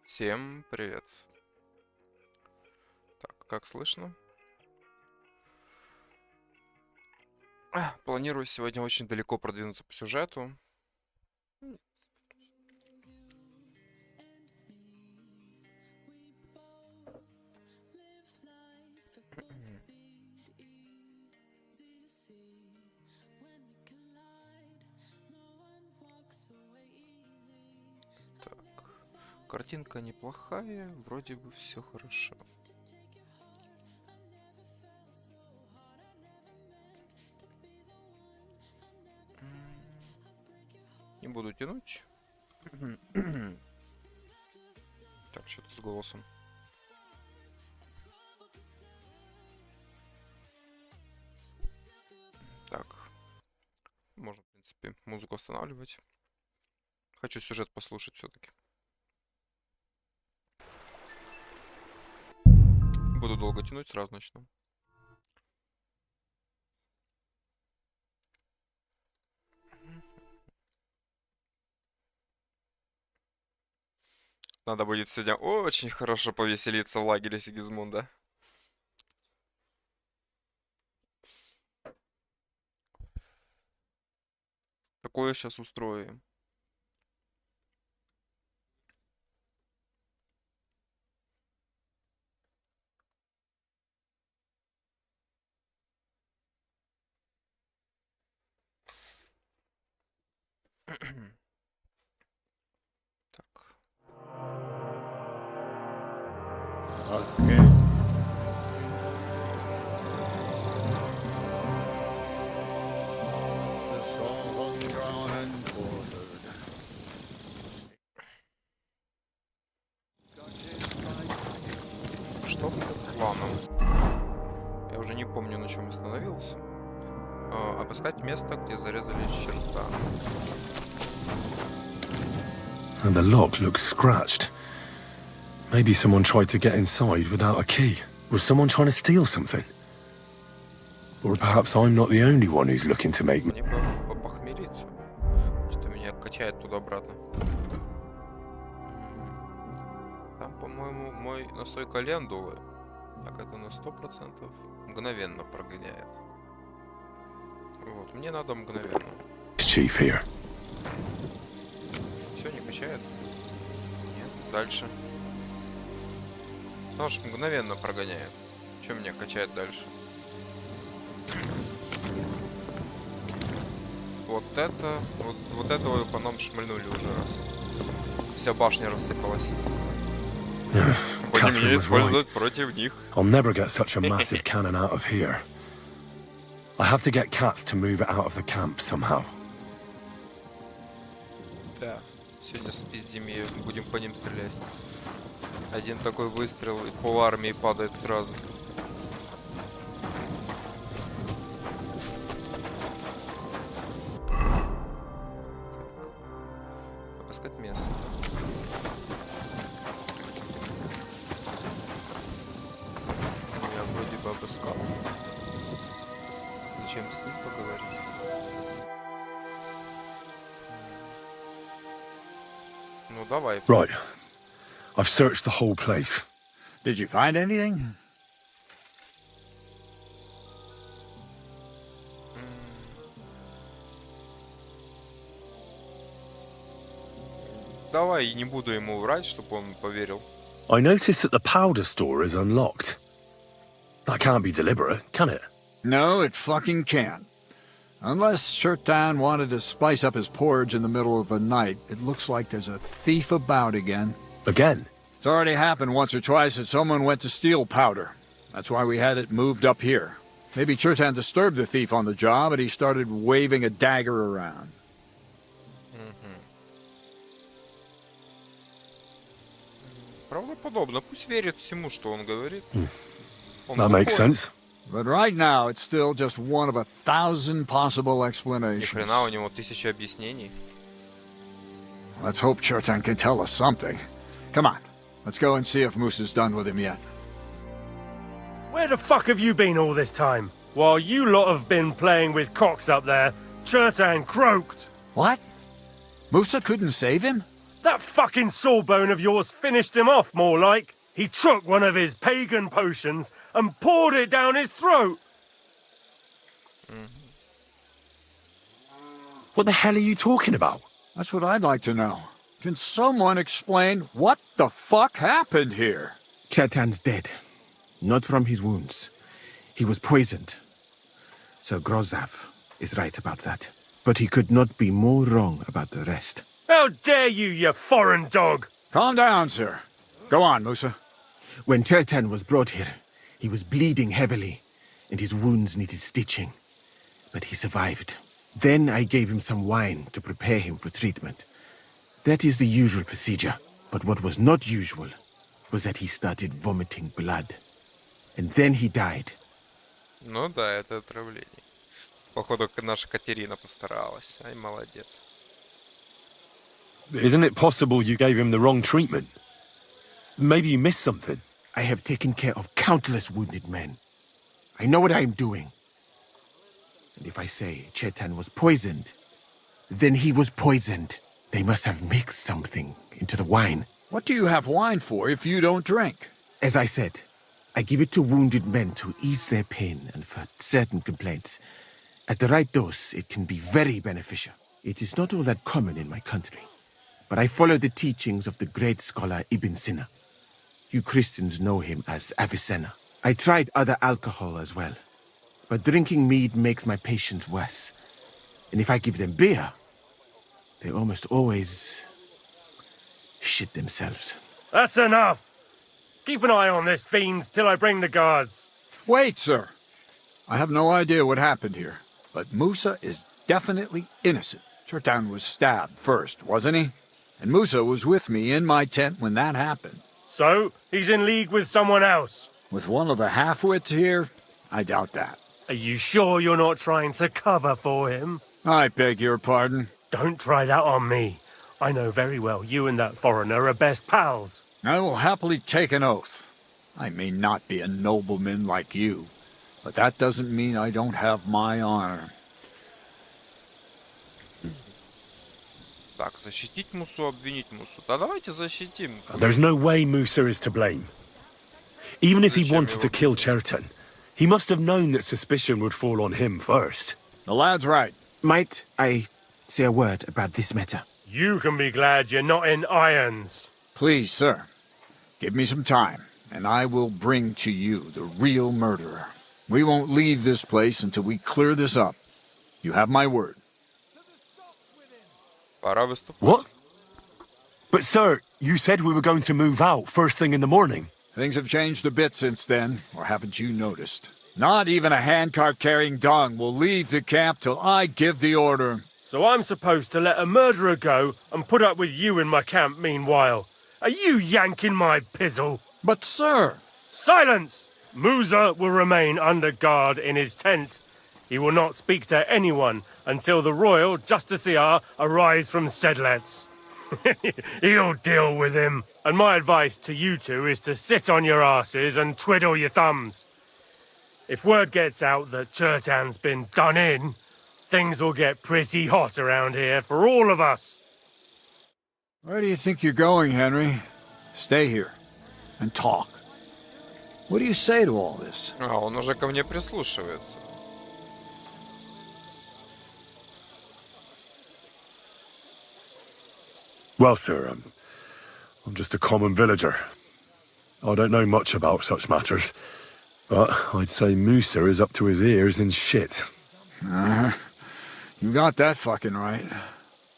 Всем привет. Так, как слышно? Планирую сегодня очень далеко продвинуться по сюжету. Так, картинка неплохая, вроде бы все хорошо. Не буду тянуть. Так, что-то с голосом. Так. Можно, в принципе, музыку останавливать. Хочу сюжет послушать все-таки. Буду долго тянуть, сразу начну. Надо будет сегодня очень хорошо повеселиться в лагере Сигизмунда. Такое сейчас устрою. Так. Okay. The song drawn and quartered. Что по плану? Я уже не помню, на чем остановился. Обыскать место, где зарезали черта. And the lock looks scratched. Maybe someone tried to get inside without a key. Was someone trying to steal something? Or perhaps I'm not the only one who's looking to make... Мне похмелиться. Что меня качает туда-обратно. Там, по-моему, мой настой календулы. Так, это на 100% мгновенно прогоняет. Вот, мне надо мгновенно. Chief here. Все, не качает? Нет, дальше. Потому что мгновенно прогоняет. Что меня качает дальше? Вот это... Вот этого по нам шмальнули уже раз. Вся башня рассыпалась. Будем ее использовать против них. I'll never get such a massive cannon out of here. I have to get cats to move it out of the camp somehow. Да, сегодня спиздим ее, будем по ним стрелять. Один такой выстрел, и пол армии падает сразу. Обыскать место. Я вроде бы обыскал. Зачем с ним поговорить? Ну давай. Right. I've searched the whole place. Did you find anything? Давай, не буду ему врать, чтобы он поверил. I noticed that the powder store is unlocked. That can't be deliberate, can it? No, it fucking can't. Unless Shirtan wanted to spice up his porridge in the middle of the night, it looks like there's a thief about again. Again? It's already happened once or twice that someone went to steal powder. That's why we had it moved up here. Maybe Shirtan disturbed the thief on the job and he started waving a dagger around. Правдоподобно. Пусть верит всему, что он говорит. That makes sense. But right now, it's still just one of 1,000 possible Ни explanations. хрена, у него 1000 объяснений. Let's hope Shirtan can tell us something. Come on, let's go and see if Moose is done with him yet. Where the fuck have you been all this time? While you lot have been playing with cocks up there, Chertan croaked. What? Musa couldn't save him? That fucking sawbone of yours finished him off, more like. He took one of his pagan potions and poured it down his throat. What the hell are you talking about? That's what I'd like to know. Can someone explain what the fuck happened here? Chetan's dead. Not from his wounds. He was poisoned. Sir Grozav is right about that. But he could not be more wrong about the rest. How dare you foreign dog! Calm down, sir. Go on, Musa. When Chetan was brought here, he was bleeding heavily, and his wounds needed stitching. But he survived. Then I gave him some wine to prepare him for treatment. That is the usual procedure. But what was not usual was that he started vomiting blood. And then he died. Ну да, это отравление. Походу, наша Катерина постаралась. Ай, молодец. Isn't it possible you gave him the wrong treatment? Maybe you missed something. I have taken care of countless wounded men. I know what I am doing. And if I say Chetan was poisoned, then he was poisoned. They must have mixed something into the wine. What do you have wine for if you don't drink? As I said, I give it to wounded men to ease their pain and for certain complaints. At the right dose, it can be very beneficial. It is not all that common in my country. But I follow the teachings of the great scholar Ibn Sina. You Christians know him as Avicenna. I tried other alcohol as well. But drinking mead makes my patients worse. And if I give them beer, they almost always shit themselves. That's enough! Keep an eye on this fiend till I bring the guards. Wait, sir. I have no idea what happened here, but Musa is definitely innocent. Chertan was stabbed first, wasn't he? And Musa was with me in my tent when that happened. So, he's in league with someone else. With one of the half-wits here, I doubt that. Are you sure you're not trying to cover for him? I beg your pardon. Don't try that on me. I know very well you and that foreigner are best pals. I will happily take an oath. I may not be a nobleman like you, but that doesn't mean I don't have my honor. Так, защитить Мусу, обвинить Мусу. Да давайте защитим. There's no way Musa is to blame. Even if he wanted to kill Chertan, he must have known that suspicion would fall on him first. The lad's right. Might I say a word about this matter? You can be glad you're not in irons. Please, sir, give me some time, and I will bring to you the real murderer. We won't leave this place until we clear this up. You have my word. Пора выступать. What? But sir, you said we were going to move out first thing in the morning. Things have changed a bit since then, or haven't you noticed? Not even a handcart carrying dung will leave the camp till I give the order. So I'm supposed to let a murderer go and put up with you in my camp meanwhile. Are you yanking my pizzle? But, sir... Silence! Musa will remain under guard in his tent. He will not speak to anyone until the royal justiciar arrives from Sedlets. He'll deal with him. And my advice to you two is to sit on your asses and twiddle your thumbs. If word gets out that Chertan's been done in, things will get pretty hot around here for all of us. Where do you think you're going, Henry? Stay here and talk. What do you say to all this? А, он уже ко мне прислушивается. Well, sir, I'm just a common villager. I don't know much about such matters, but I'd say Musa is up to his ears in shit. You got that fucking right.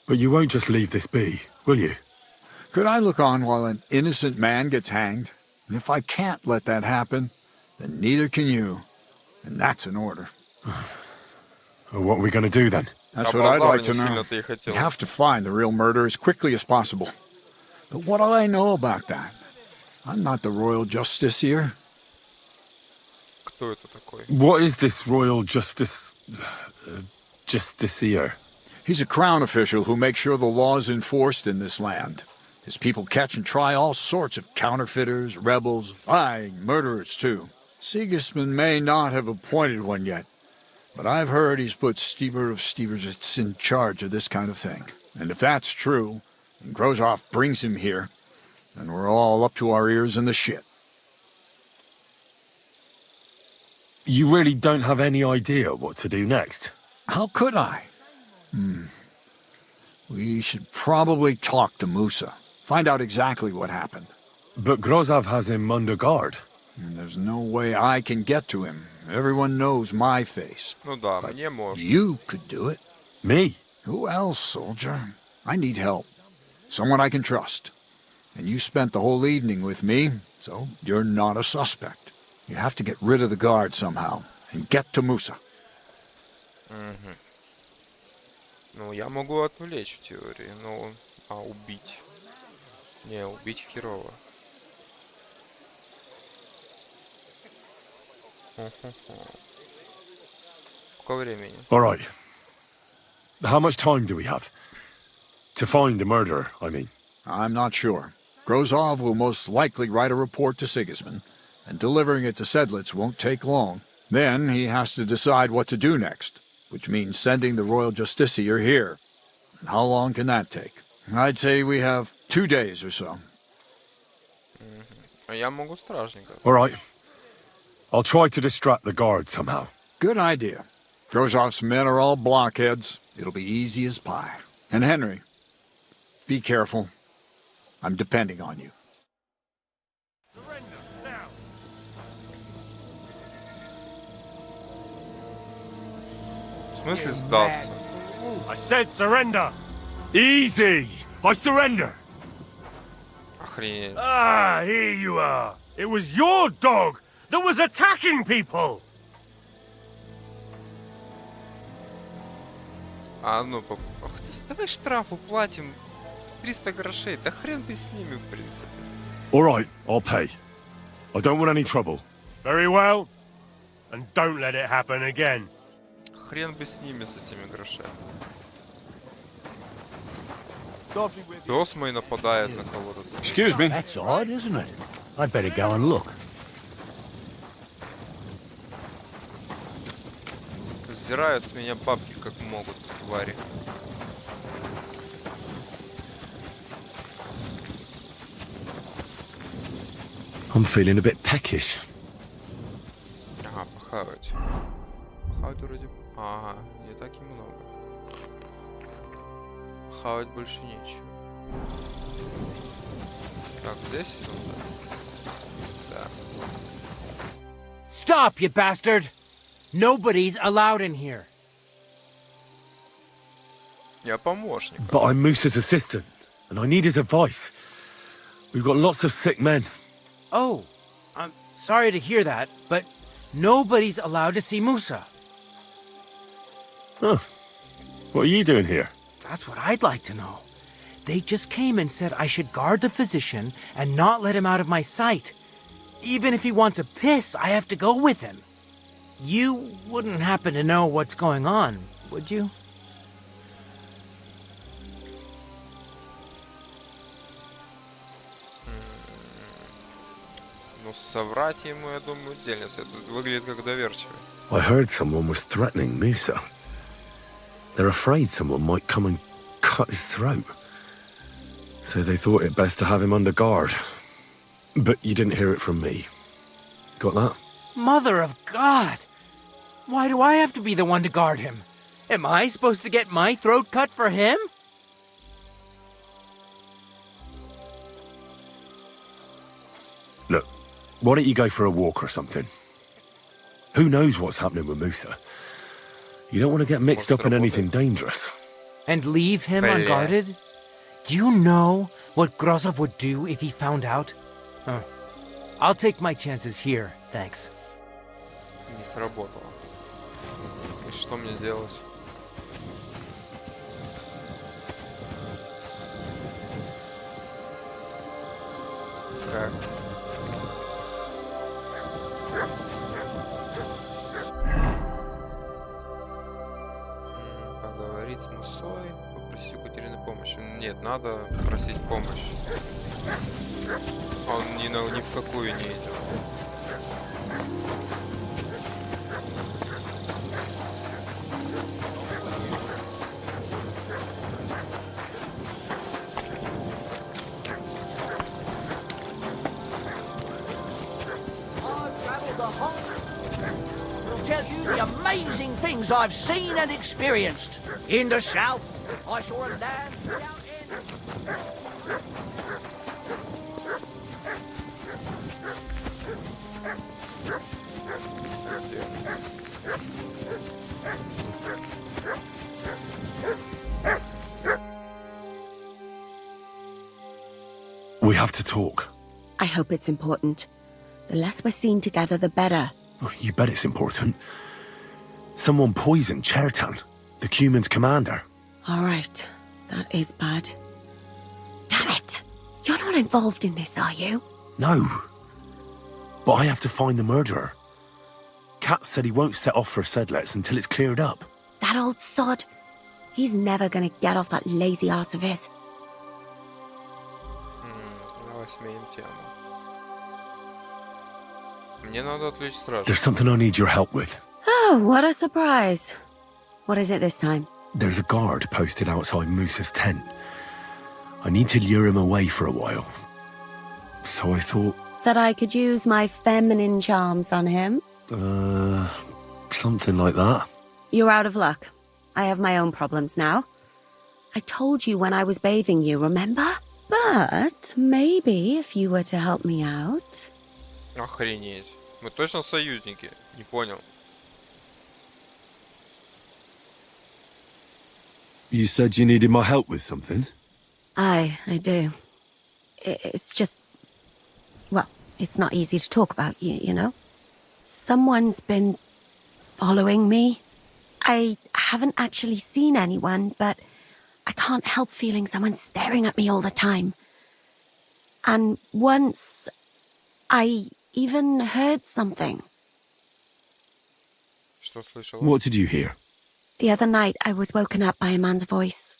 But you won't just leave this be, will you? Could I look on while an innocent man gets hanged? And if I can't let that happen, then neither can you. And that's an order. Well, what are we going to do then? That's what I'd like to know. Сильно-то и хотел. You have to find the real murderer as quickly as possible. But what do I know about that? I'm not the royal justiciar. Кто это такой? What is this royal justiciar? He's a crown official who makes sure the law is enforced in this land. His people catch and try all sorts of counterfeiters, rebels, aye, murderers too. Sigismund may not have appointed one yet, but I've heard he's put Steber of Steversitz in charge of this kind of thing. And if that's true, and Grozov brings him here, and we're all up to our ears in the shit. You really don't have any idea what to do next? How could I? We should probably talk to Musa. Find out exactly what happened. But Grozov has him under guard. And there's no way I can get to him. Everyone knows my face. Ну да, мне можно. You could do it. Me? Who else, soldier? I need help. Someone I can trust. And you spent the whole evening with me, so you're not a suspect. You have to get rid of the guard somehow, and get to Musa. Ну, я могу отвлечь в теории, но... А, убить. Не, убить херово. Сколько времени? All right. How much time do we have? To find the murderer, I mean. I'm not sure. Grozov will most likely write a report to Sigismund, and delivering it to Sedlitz won't take long. Then he has to decide what to do next, which means sending the Royal Justiciar here. And how long can that take? I'd say we have 2 days or so. А я могу стражника. All right. I'll try to distract the guard somehow. Good idea. Grozov's men are all blockheads. It'll be easy as pie. And Henry, be careful. I'm depending on you. Surrender now. В смысле сдаться? I said surrender. Easy! I surrender! Охренеть. Ah, here you are. It was your dog that was attacking people. А ну, ах, давай штраф уплатим в 300 грошей. Да хрен бы с ними, в принципе. All right, I'll pay. I don't want any trouble. Very well. And don't let it happen again. Хрен бы с ними, с этими грошами. Пес мой нападает на кого-то. Excuse me. That's odd, isn't it? I'd better go and look. Сдирают с меня бабки как могут, твари. I'm feeling a bit peckish. Ага, похавать. Похавать вроде... Ага, не так и много. Хавать больше нечего. Так, здесь сюда. Да. Stop, you bastard! Nobody's allowed in here. Я помощник. But I'm Moose's assistant, and I need his advice. We've got lots of sick men. Oh, I'm sorry to hear that, but nobody's allowed to see Musa. Oh. What are you doing here? That's what I'd like to know. They just came and said I should guard the physician and not let him out of my sight. Even if he wants to piss, I have to go with him. You wouldn't happen to know what's going on, would you? Ну, соврать ему, я думаю, дельность. Это выглядит как доверчивый. I heard someone was threatening Musa. They're afraid someone might come and cut his throat. So they thought it best to have him under guard. But you didn't hear it from me. Got that? Mother of God! Why do I have to be the one to guard him? Am I supposed to get my throat cut for him? Look, why don't you go for a walk or something? Who knows what's happening with Musa? You don't want to get mixed up in anything dangerous. And leave him Блядь. unguarded? Do you know what Grozov would do if he found out? I'll take my chances here, thanks. Не сработало. И что мне делать? Как? Поговорить с Мусой, попросить у Катерины помощи. Нет, надо просить помощь. Он ни в какую не идет. I'll tell you the amazing things I've seen and experienced. In the south, I saw a land without end. We have to talk. I hope it's important. The less we're seen together, the better. Oh, you bet it's important. Someone poisoned Chertan, the Cuman's commander. All right, that is bad. Damn it! You're not involved in this, are you? No. But I have to find the murderer. Kat said he won't set off for Sedlets until it's cleared up. That old sod. He's never gonna get off that lazy arse of his. Давай сменим тему. Мне надо отвлечь стражу. There's something I need your help with. Oh, what a surprise. What is it this time? There's a guard posted outside Moose's tent. I need to lure him away for a while. So I thought, That I could use my feminine charms on him? something like that. You're out of luck. I have my own problems now. I told you when I was bathing you, remember? But maybe if you were to help me out... Охренеть. Мы точно союзники? Не понял. You said you needed my help with something? I do. It's just... Well, it's not easy to talk about, you know? Someone's been following me. I haven't actually seen anyone, but I can't help feeling someone staring at me all the time. And once, I even heard something. Что слышал? What did you hear? The other night, I was woken up by a man's voice.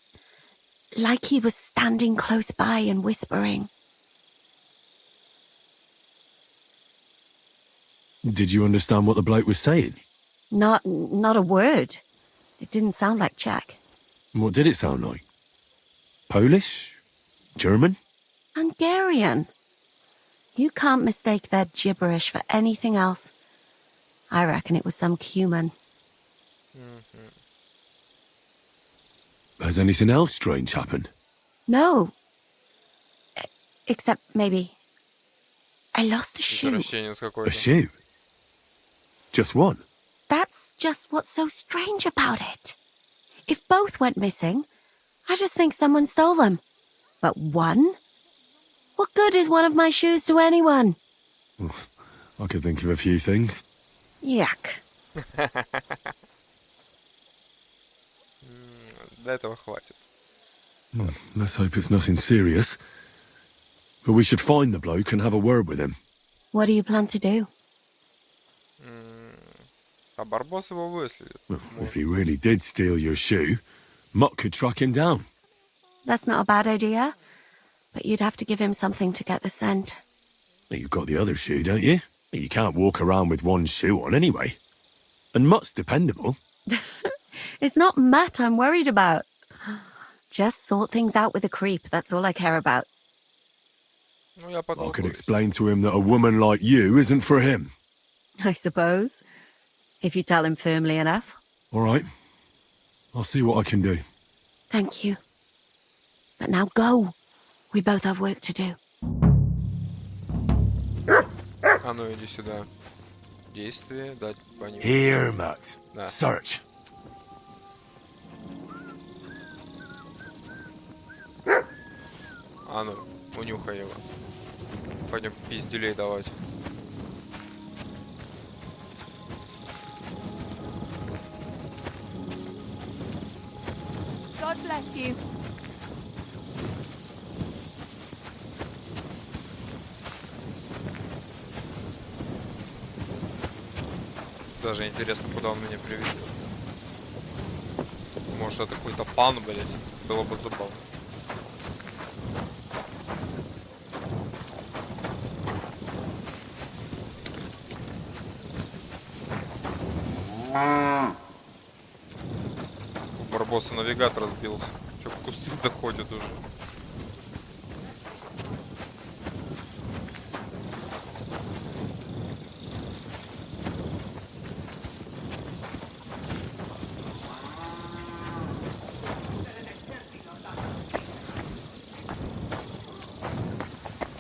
Like he was standing close by and whispering. Did you understand what the bloke was saying? Not a word. It didn't sound like Czech. What did it sound like? Polish? German? Hungarian. You can't mistake their gibberish for anything else. I reckon it was some Cuman. Has anything else strange happened? No. Except maybe... I lost a shoe. Извращенец A какой-то. shoe? Just one? That's just what's so strange about it. If both went missing, I just think someone stole them. But one? What good is one of my shoes to anyone? I could think of a few things. Yuck. Для этого хватит. Let's hope it's nothing serious. But we should find the bloke and have a word with him. What do you plan to do? А Барбос его выследит. If he really did steal your shoe, Mutt could track him down. That's not a bad idea. But you'd have to give him something to get the scent. You've got the other shoe, don't you? You can't walk around with one shoe on anyway. And Mutt's dependable. It's not Matt I'm worried about. Just sort things out with a creep. That's all I care about. Ну, я I can подготовлюсь. explain to him that a woman like you isn't for him. I suppose. If you tell him firmly enough. All right. I'll see what I can do. Thank you. But now go. We both have work to do. А ну иди сюда. Действие, дать понюхать. Here, Mutt. Да. Search. А ну, унюхай его. Пойдем пиздюлей давать. God bless you. Даже интересно, куда он меня приведет. Может, это какой-то пан, блядь. Было бы забавно. У Барбоса навигатор сбился. Че, в кусты заходит уже.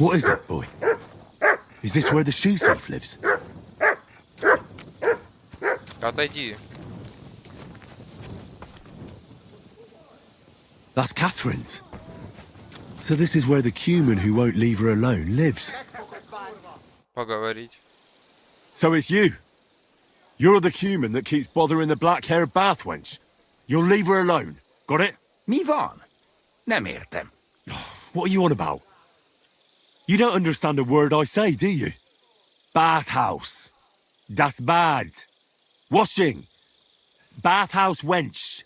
What is it, boy? Is this where the shoe thief lives? Отойди. That's Catherine's. So this is where the cumin who won't leave her alone lives. Поговорить. So it's you. You're the cumin that keeps bothering the black-haired bath wench. You'll leave her alone. Got it? Mi van? Nem értem. What are you on about? You don't understand a word I say, do you? Bathhouse. Das bad. Washing. Bathhouse wench.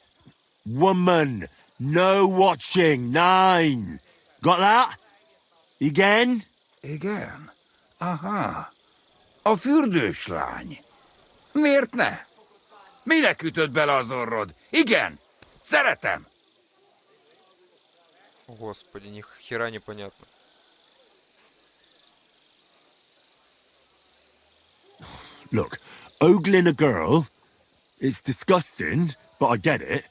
Woman. No watching. 9. Got that? Again? Igen. Aha. A fürdős lány. Miért ne? Minek ütöd bele az orrod? Igen. Szeretem. Господи, ни хера непонятно. Look, ogling a girl is disgusting, but I get it.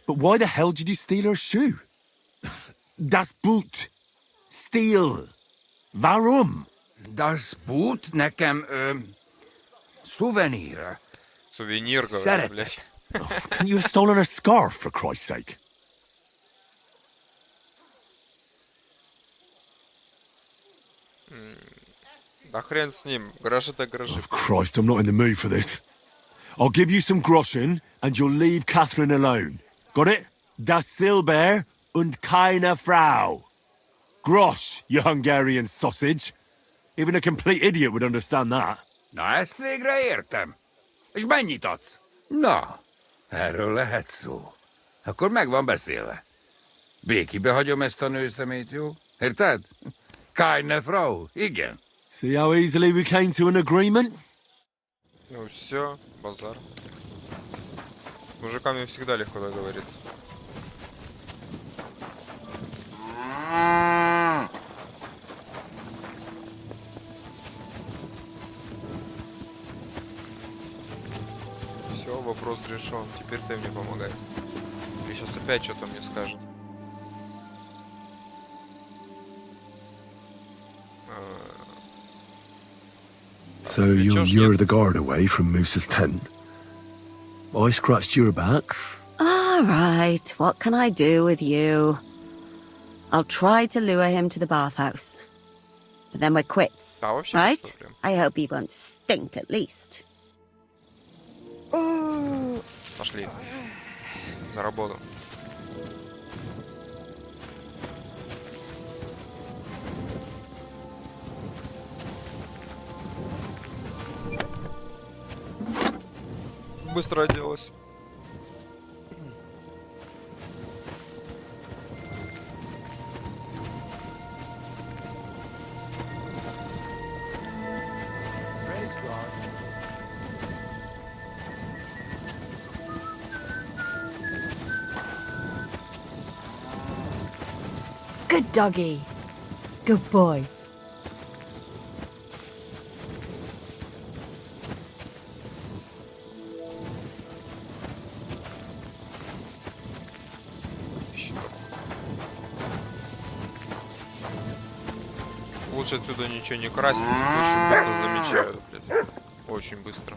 But why the hell did you steal her shoe? Das Boot. Steal. Warum? Das Boot nekem, szuvenír. Сувенир, говорю, блядь. Szeretett. Can you have stolen her scarf, for Christ's sake? Да хрен с ним. Гроши так гроши. Oh, Christ, I'm not in the mood for this. I'll give you some groschen, and you'll leave Catherine alone. Got it? Das Silber und keine Frau. Grosch, you Hungarian sausage. Even a complete idiot would understand that. Na, ezt végre értem. És mennyit adsz? Na, erről lehet szó. Akkor meg van beszélve. Békibe hagyom ezt a nőszemét, jó? Érted? Keine Frau, igen. See how easily we came to an agreement? Ну все, базар. С мужиками всегда легко договориться. Все, вопрос решен. Теперь ты мне помогай. Или сейчас опять что-то мне скажет. So you're the guard away from Moose's tent. I scratched your back. All right, what can I do with you? I'll try to lure him to the bathhouse. But then we're quits, Да, вообще без right? проблем. I hope he won't stink at least. Пошли. На работу. Быстро оделась. Good doggy. Good boy. Лучше отсюда ничего не красть, очень быстро замечают, блядь. Очень быстро.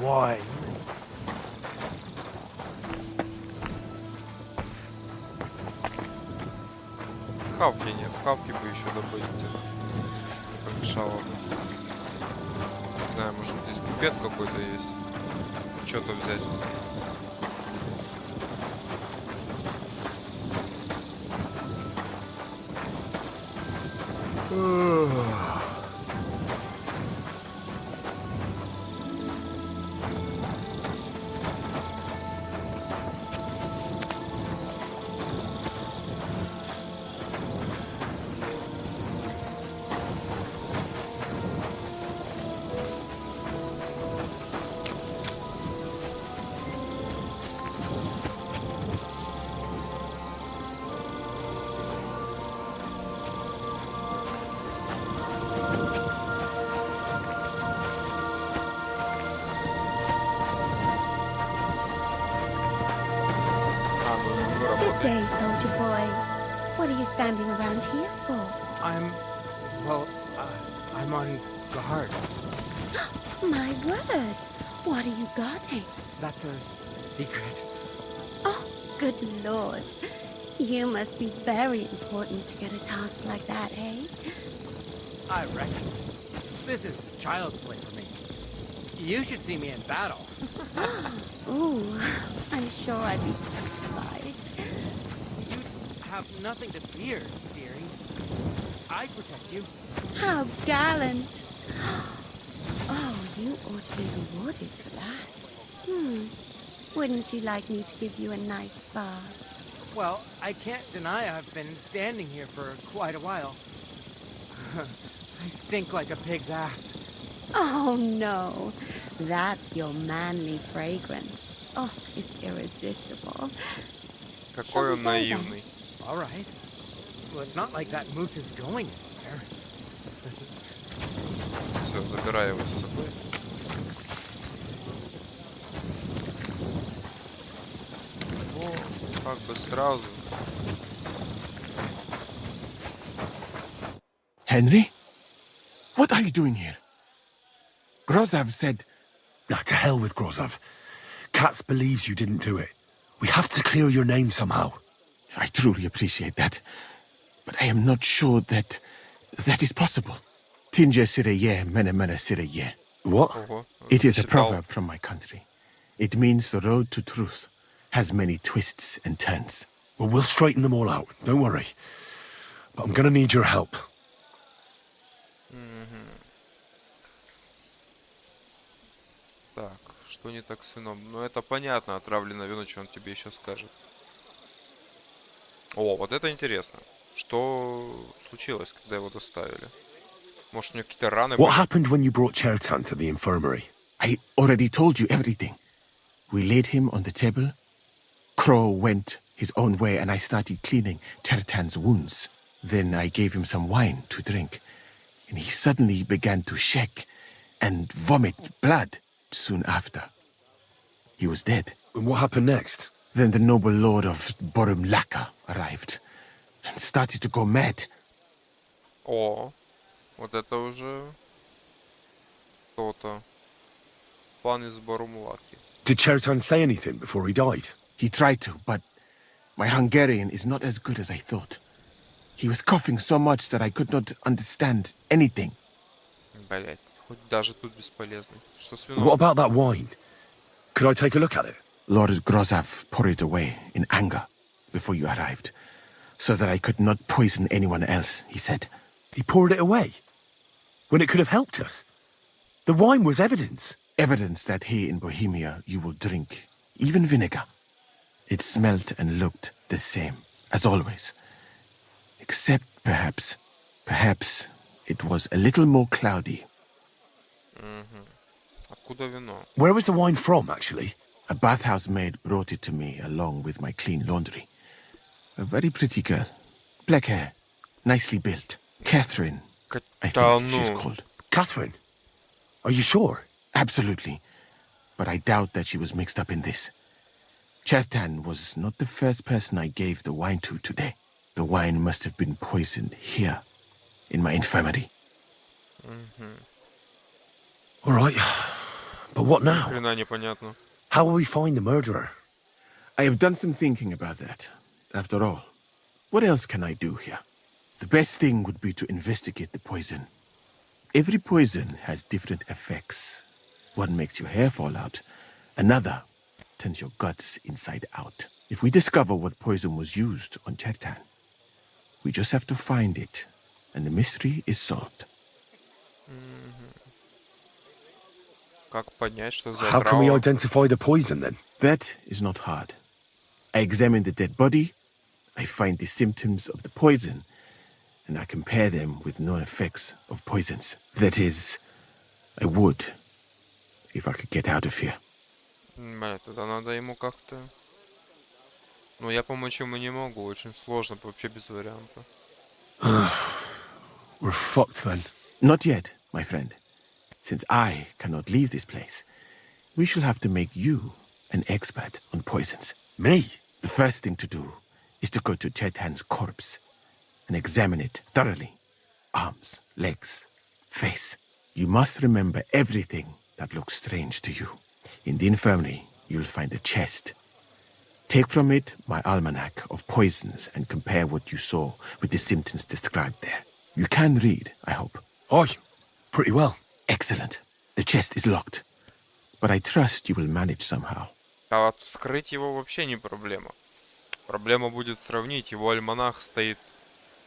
Why? Хавки нет, хавки бы еще добыть. Помешало бы. Не знаю, может здесь купец какой-то есть. Что-то взять. вы Good работаете? day, soldier boy. What are you standing around here for? I'm on guard. My word. What are you guarding? That's a secret. Oh, good lord. You must be very important to get a task like that, eh? I reckon. This is child's play for me. You should see me in battle. Ooh, I'm sure I'd be satisfied. You have nothing to fear, dearie. I protect you. How gallant. Oh, you ought to be rewarded for that. Wouldn't you like me to give you a nice bath? Well, I can't deny I've been standing here for quite a while. I stink like a pig's ass. Oh, no. That's your manly fragrance. Oh, it's irresistible. Какой он наивный. All right. So it's not like that moose is going anywhere. Все, забирай его с собой. Ну, как бы сразу. Henry? What are you doing here? Grozav said... Nah, to hell with Grozov. Katz believes you didn't do it. We have to clear your name somehow. I truly appreciate that, but I am not sure that is possible. Tinja sireye, mene mene sireye. What? Ого. It is a Читал. proverb from my country. It means the road to truth has many twists and turns. Well, we'll straighten them all out. Don't worry. But I'm gonna need your help. Так, что не так с вином? Ну, это понятно, отравленное вино, что он тебе еще скажет. О, вот это интересно. Что случилось, когда его доставили? Может, у него какие-то раны What были? happened when you brought Chertan to the infirmary? I already told you everything. We laid him on the table. Crow went his own way and I started cleaning Chertan's wounds. Then I gave him some wine to drink. And he suddenly began to shake and vomit blood soon after. He was dead. And what happened next? Then the noble lord of Borumlaka arrived and started to go mad. О, вот это уже кто-то. Пан из Барумлаки. Did Chertan say anything before he died? He tried to, but my Hungarian is not as good as I thought. He was coughing so much that I could not understand anything. Блять, хоть даже тут бесполезный. Что с What вином? about that wine? Could I take a look at it? Lord Grozav poured it away in anger before you arrived, so that I could not poison anyone else, he said. He poured it away? When it could have helped us? The wine was evidence. Evidence that here in Bohemia you will drink, even vinegar. It smelt and looked the same, as always. Except perhaps it was a little more cloudy. Откуда вино? Where was the wine from, actually? A bathhouse maid brought it to me along with my clean laundry. A very pretty girl. Black hair, nicely built. Catherine, I Да think she's ну. called. Catherine? Are you sure? Absolutely. But I doubt that she was mixed up in this. Chertan was not the first person I gave the wine to today. The wine must have been poisoned here, in my infirmary. All right. But what now? Хрена непонятно. How will we find the murderer? I have done some thinking about that. After all, what else can I do here? The best thing would be to investigate the poison. Every poison has different effects. One makes your hair fall out. Another turns your guts inside out. If we discover what poison was used on Chertan, we just have to find it, and the mystery is solved. Как понять, что за How can we отрава? identify the poison, then? That is not hard. I examine the dead body, I find the symptoms of the poison, and I compare them with known effects of poisons. That is, I would, if I could get out of here. Блядь, тогда надо ему как-то... Ну, я помочь ему не могу, очень сложно, вообще без варианта. We're fucked, then. Not yet, my friend. Since I cannot leave this place, we shall have to make you an expert on poisons. Me? The first thing to do is to go to Chetan's corpse and examine it thoroughly. Arms, legs, face. You must remember everything that looks strange to you. In the infirmary, you'll find a chest. Take from it my almanac of poisons and compare what you saw with the symptoms described there. You can read, I hope. Aye, pretty well. Excellent. The chest is locked, but I trust you will manage somehow. А вот вскрыть его вообще не проблема. Проблема будет сравнить. Его альманах стоит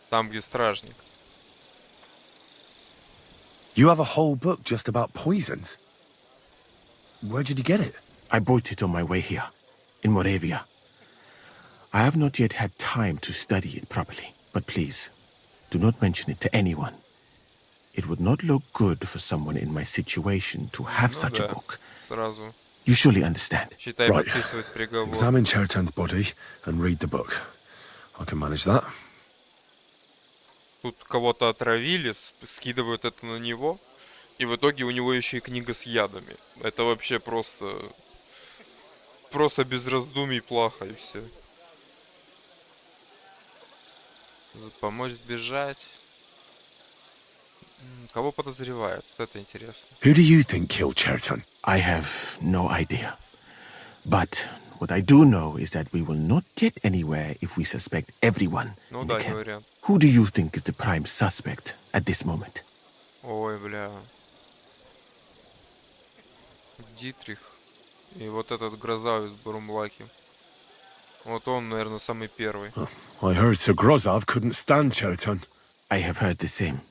там, где стражник. You have a whole book just about poisons. Where did you get it? I bought it on my way here, in Moravia. I have not yet had time to study it properly, but please, do not mention it to anyone. It would not look good for someone in my situation to have such a book. Сразу. You surely understand. Читай, Right. подписывать приговор. Examine Chetan's body and read the book. I can manage that. Тут кого-то отравили, скидывают это на него, и в итоге у него еще и книга с ядами. Это вообще просто без раздумий плохо, и все. Помочь сбежать. Кого подозревают? Вот это интересно. Who do you think killed Chetan? I have no idea. But what I do know is that we will not get anywhere if we suspect everyone Ну in да, the не camp. вариант. Who do you think is the prime suspect at this moment? Ой, бля. Дитрих. И вот этот гроза из Бурумлаки. Вот он, наверное, самый первый. I heard Sir Grozov couldn't stand Chetan. I have heard the same.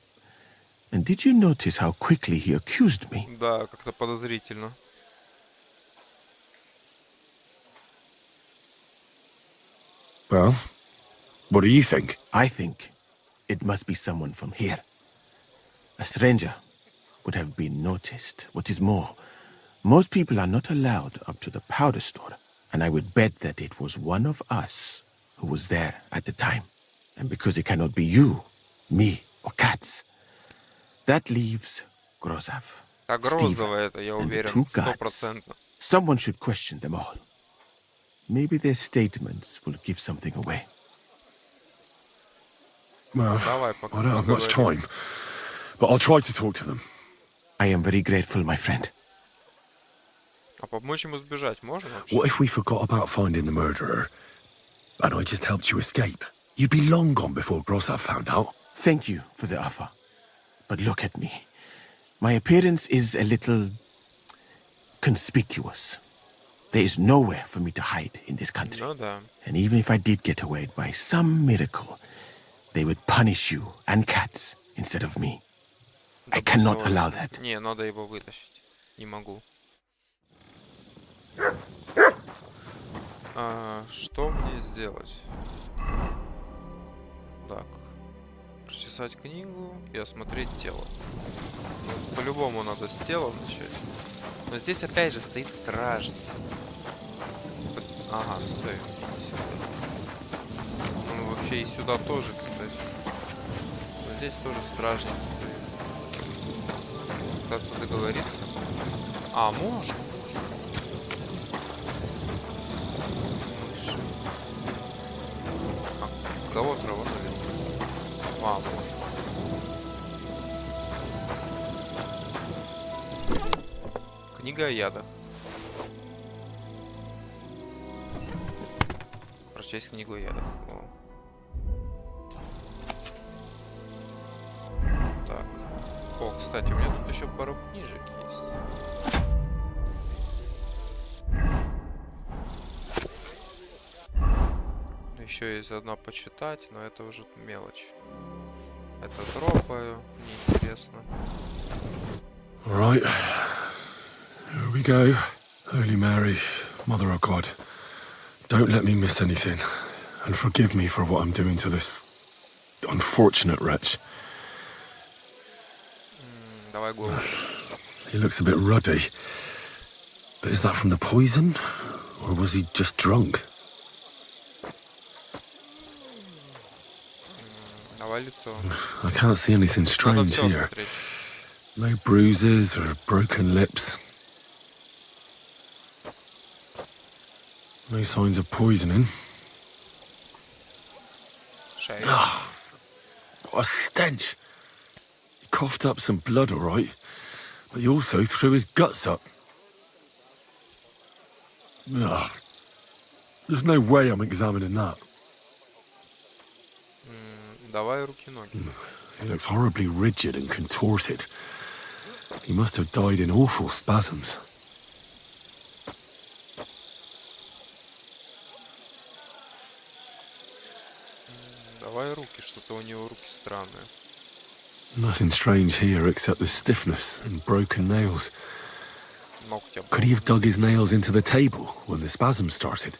And did you notice how quickly he accused me? Да, как-то подозрительно. Well, what do you think? I think it must be someone from here. A stranger would have been noticed. What is more, most people are not allowed up to the powder store, and I would bet that it was one of us who was there at the time. And because it cannot be you, me, or Katz, that leaves Grozov, А Грозова это, я and the уверен, two guards. 100%. Someone should question them all. Maybe their statements will give something away. Well, Давай, пока I don't have much поговорим. time, but I'll try to talk to them. I am very grateful, my friend. А помочь ему сбежать можно вообще? What if we forgot about finding the murderer, and I just helped you escape? You'd be long gone before Grozov found out. Thank you for the offer. But look at me. My appearance is a little conspicuous. There is nowhere for me to hide in this country. Ну да. And even if I did get away by some miracle, they would punish you and Katz instead of me. I cannot allow that. Не, надо его вытащить. Не могу. Что мне сделать? Так. Прочесать книгу и осмотреть тело. Ну, по-любому надо с тела начать. Но здесь опять же стоит стражник. Ага, стой. Ну, вообще и сюда тоже, кстати. Но здесь тоже стражник стоит. Пытаться договориться. А, можно? Мыши. А, кого траванули? А, можно. Книга о ядах. Прочесть книгу о ядах. О. Так. О, кстати, у меня тут еще пару книжек есть. Еще есть одна почитать, но это уже мелочь. Это дропаю, неинтересно. Right. Here we go. Holy Mary, Mother of God, don't let me miss anything, and forgive me for what I'm doing to this unfortunate wretch. Давай голову. He looks a bit ruddy. But is that from the poison? Or was he just drunk? Давай лицо. I can't see anything Надо strange все here. смотреть. No bruises or broken lips. No signs of poisoning. Шею. What a stench. He coughed up some blood, all right, but he also threw his guts up. Ugh. There's no way I'm examining that. Давай руки-ноги. He looks horribly rigid and contorted. He must have died in awful spasms. Давай руки, что-то у него руки странные. Nothing strange here except the stiffness and broken nails. Ногти Could he have dug his nails into the table when the spasms started?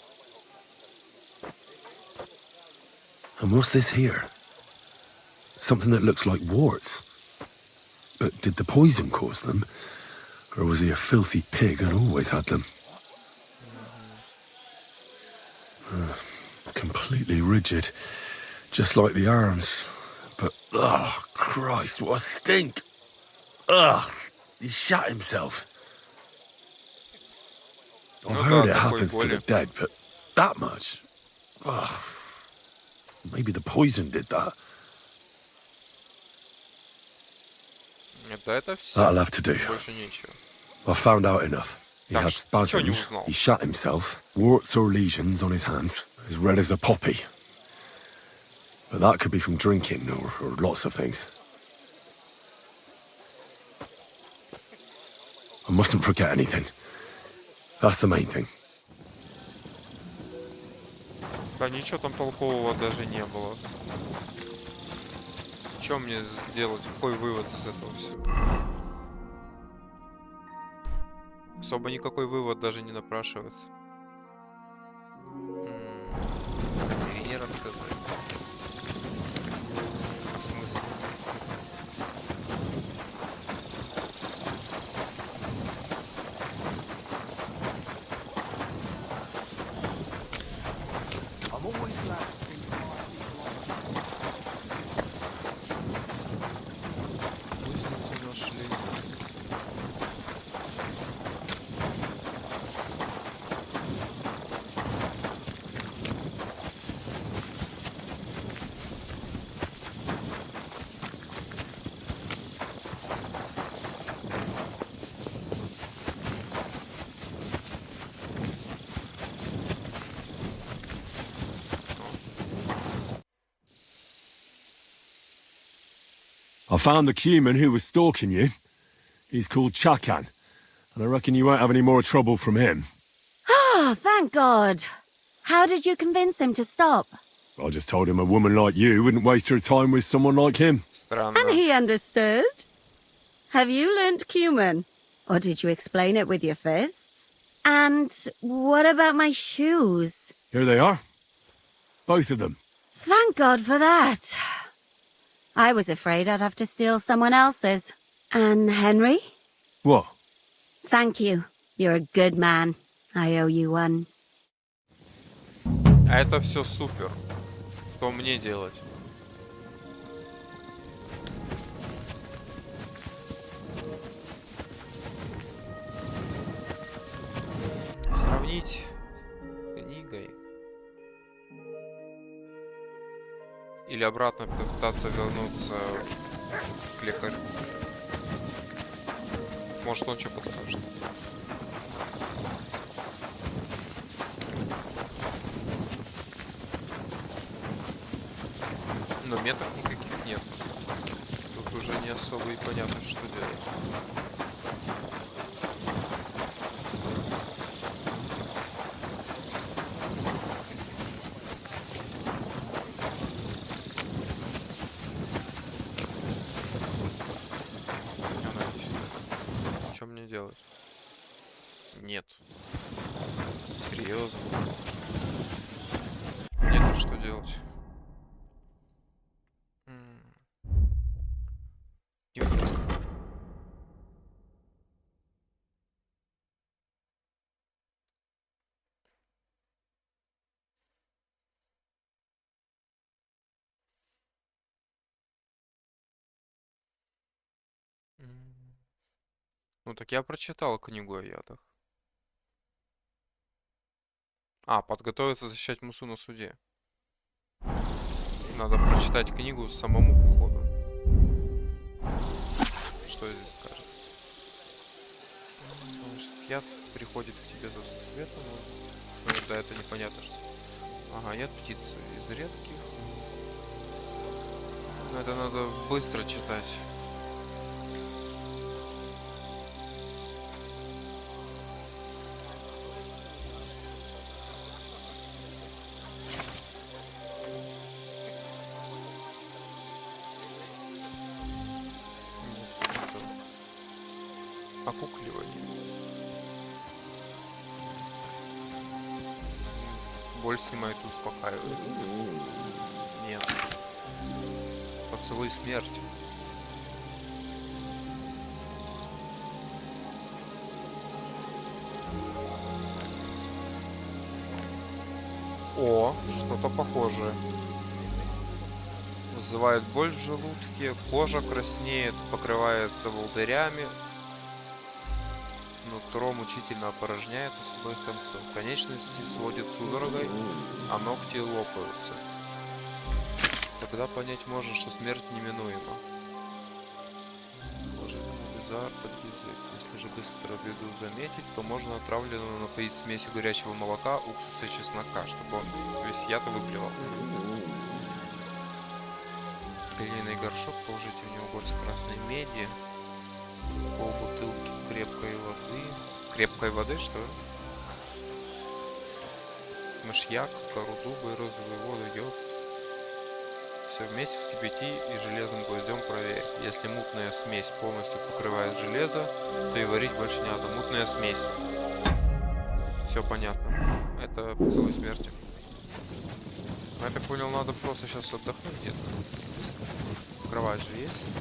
And what's this here? Something that looks like warts. But did the poison cause them? Or was he a filthy pig and always had them? Completely rigid. Just like the arms. But, oh, Christ, what a stink! Ugh, he shot himself. I've heard it happens to the dead, but that much? Ugh. Maybe the poison did that. Это все. That'll have to do. Больше нечего. I found out enough. He Так, had что не spasms, узнал? he shot himself, warts or lesions on his hands, as red as a poppy. But that could be from drinking or lots of things. I mustn't forget anything. That's the main thing. Да ничего там толкового даже не было. Что мне сделать? Какой вывод из этого всего? Особо никакой вывод даже не напрашивается. Не рассказать. Смысл? I found the cumin who was stalking you. He's called Chakan, and I reckon you won't have any more trouble from him. Oh, thank God. How did you convince him to stop? I just told him a woman like you wouldn't waste her time with someone like him. Странно. And he understood? Have you learnt cumin? Or did you explain it with your fists? And what about my shoes? Here they are. Both of them. Thank God for that. I was afraid I'd have to steal someone else's. And Henry? What? Thank you. You're a good man. I owe you one. А это все супер. Что мне делать? Сравнить с книгой. Или обратно попытаться вернуться к лекарю. Может, он что подскажет. Но меток никаких нет. Тут уже не особо и понятно, что делать. Что мне делать? Нет. Серьезно. Нет, что делать? Ну так я прочитал книгу о ядах. А, подготовиться защищать Мусу на суде. Надо прочитать книгу самому, походу. Что здесь кажется? Потому что яд приходит к тебе за светом. Ну, да, это непонятно что. Ага, яд птицы из редких. Но это надо быстро читать. Окукливание. Боль снимает и успокаивает. Нет. Поцелуй смерти. О, что-то похожее. Вызывает боль в желудке, кожа краснеет, покрывается волдырями. Нутро мучительно опорожняется с обоих концов. Конечности сводят судорогой, а ногти лопаются. Тогда понять можно, что смерть неминуема. Положить зар под язык. Если же быстро беду заметить, то можно отравленную напоить смесью горячего молока, уксуса и чеснока, чтобы он весь яд выплевал. Глиняный горшок, положите в него горсть красной меди, полбутылки крепкой воды. Крепкой воды, что ли? Мышьяк, кору дуба и розовую воду, йод. Все вместе вскипяти и железным гвоздем проверь. Если мутная смесь полностью покрывает железо, то и варить больше не надо. Мутная смесь. Все понятно. Это поцелуй смерти. Я так понял, надо просто сейчас отдохнуть где-то. Кровать же есть?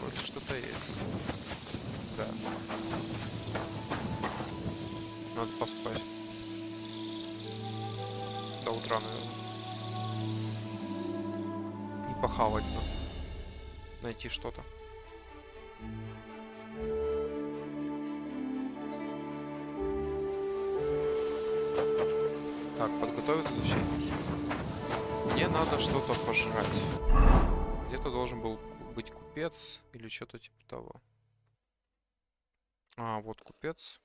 Вроде что-то есть. Да. Надо поспать. До утра, наверное. И похавать надо. Найти что-то. Так, подготовиться защитники. Мне надо что-то пожрать. Где-то должен был быть купец или что-то типа того. А, вот купец.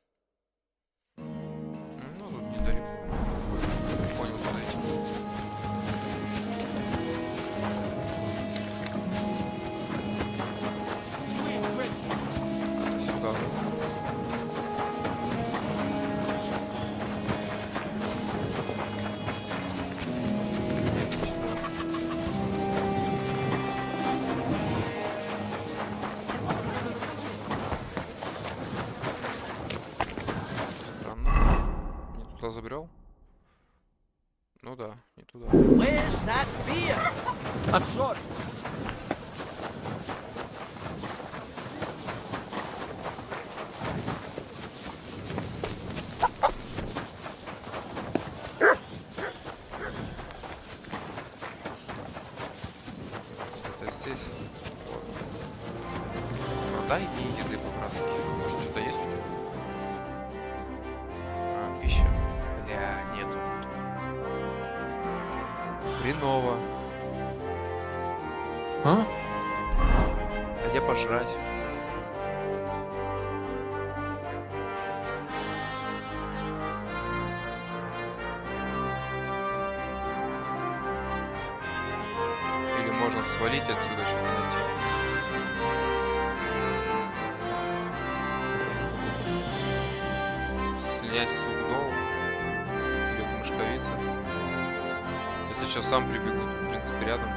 Ну, тут недалеко. Понял, подойти. Сюда. Туда забрел? Ну да, не туда. Обзор. Это здесь. Вот. Продай мне еды по-братски. Может, что-то есть у тебя? А, пища. Бля, нету. Хреново. А? А где пожрать? Или можно свалить отсюда, что-то найти. Снять сугдол. Или в мышковице. Если сейчас сам прибегу, то, в принципе, рядом.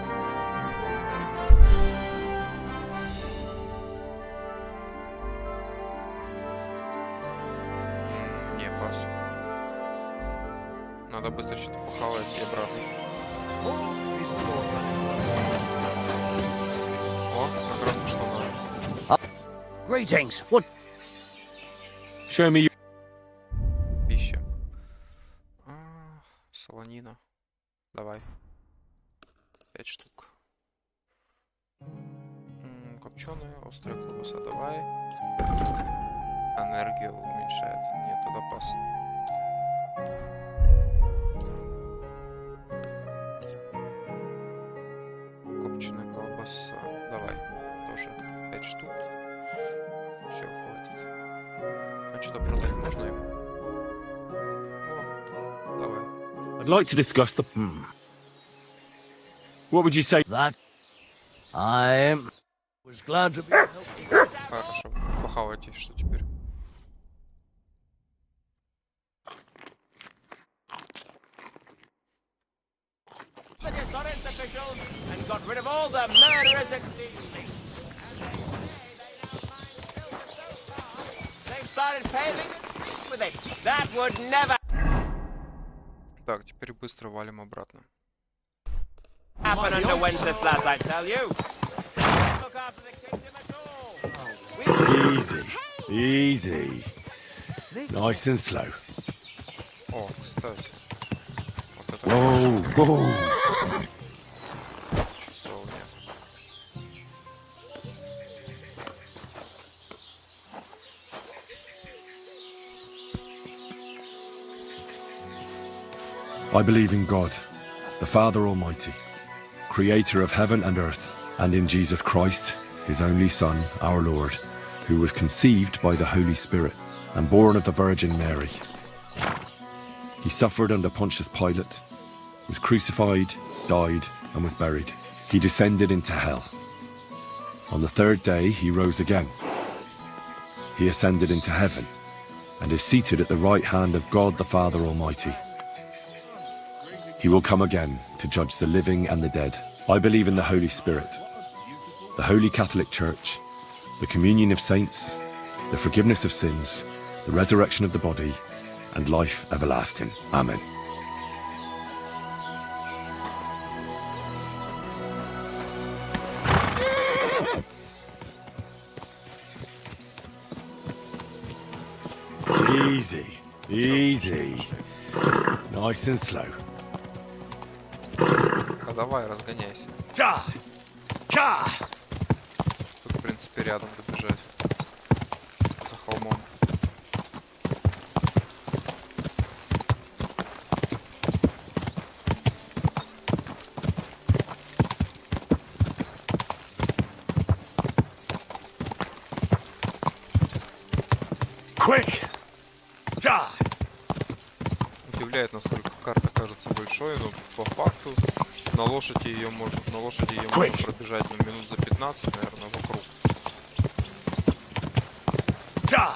Не, пас. Надо быстро что-то похавать и обратно. О, как раз то, что надо. Greetings. What? Show me Пища. Солонина. Давай. 5 штук. Копченая, острая колбаса. Давай. Энергию уменьшает. Нет, тогда пас. нас... Давай, тоже 5 штук. Все, хватит. А что-то продать можно его? О, давай. I'd like to discuss the... What would you say? That I was glad to be. Хорошо. Похавайте, что теперь? And got rid of all the murderers and they started paving the streets with it. That would never Так, теперь быстро валим обратно. happen under Wenceslas, I tell you. Look after the kingdom at all. Easy. Easy. Nice and slow. О, кстати. Вот это Whoa, whoa. часовня. I believe in God, the Father Almighty, creator of heaven and earth, and in Jesus Christ, his only Son, our Lord, who was conceived by the Holy Spirit and born of the Virgin Mary. He suffered under Pontius Pilate, was crucified, died, and was buried. He descended into hell. On the third day, he rose again. He ascended into heaven and is seated at the right hand of God the Father Almighty. He will come again to judge the living and the dead. I believe in the Holy Spirit, the Holy Catholic Church, the communion of saints, the forgiveness of sins, the resurrection of the body, and life everlasting. Amen. Easy, easy. Nice and slow. Давай, разгоняйся. Тут, в принципе, рядом добежать. За холмом. Quick! Удивляет, насколько карта кажется большой, но по факту на лошади ее можно пробежать минут за 15, наверное, вокруг. Go!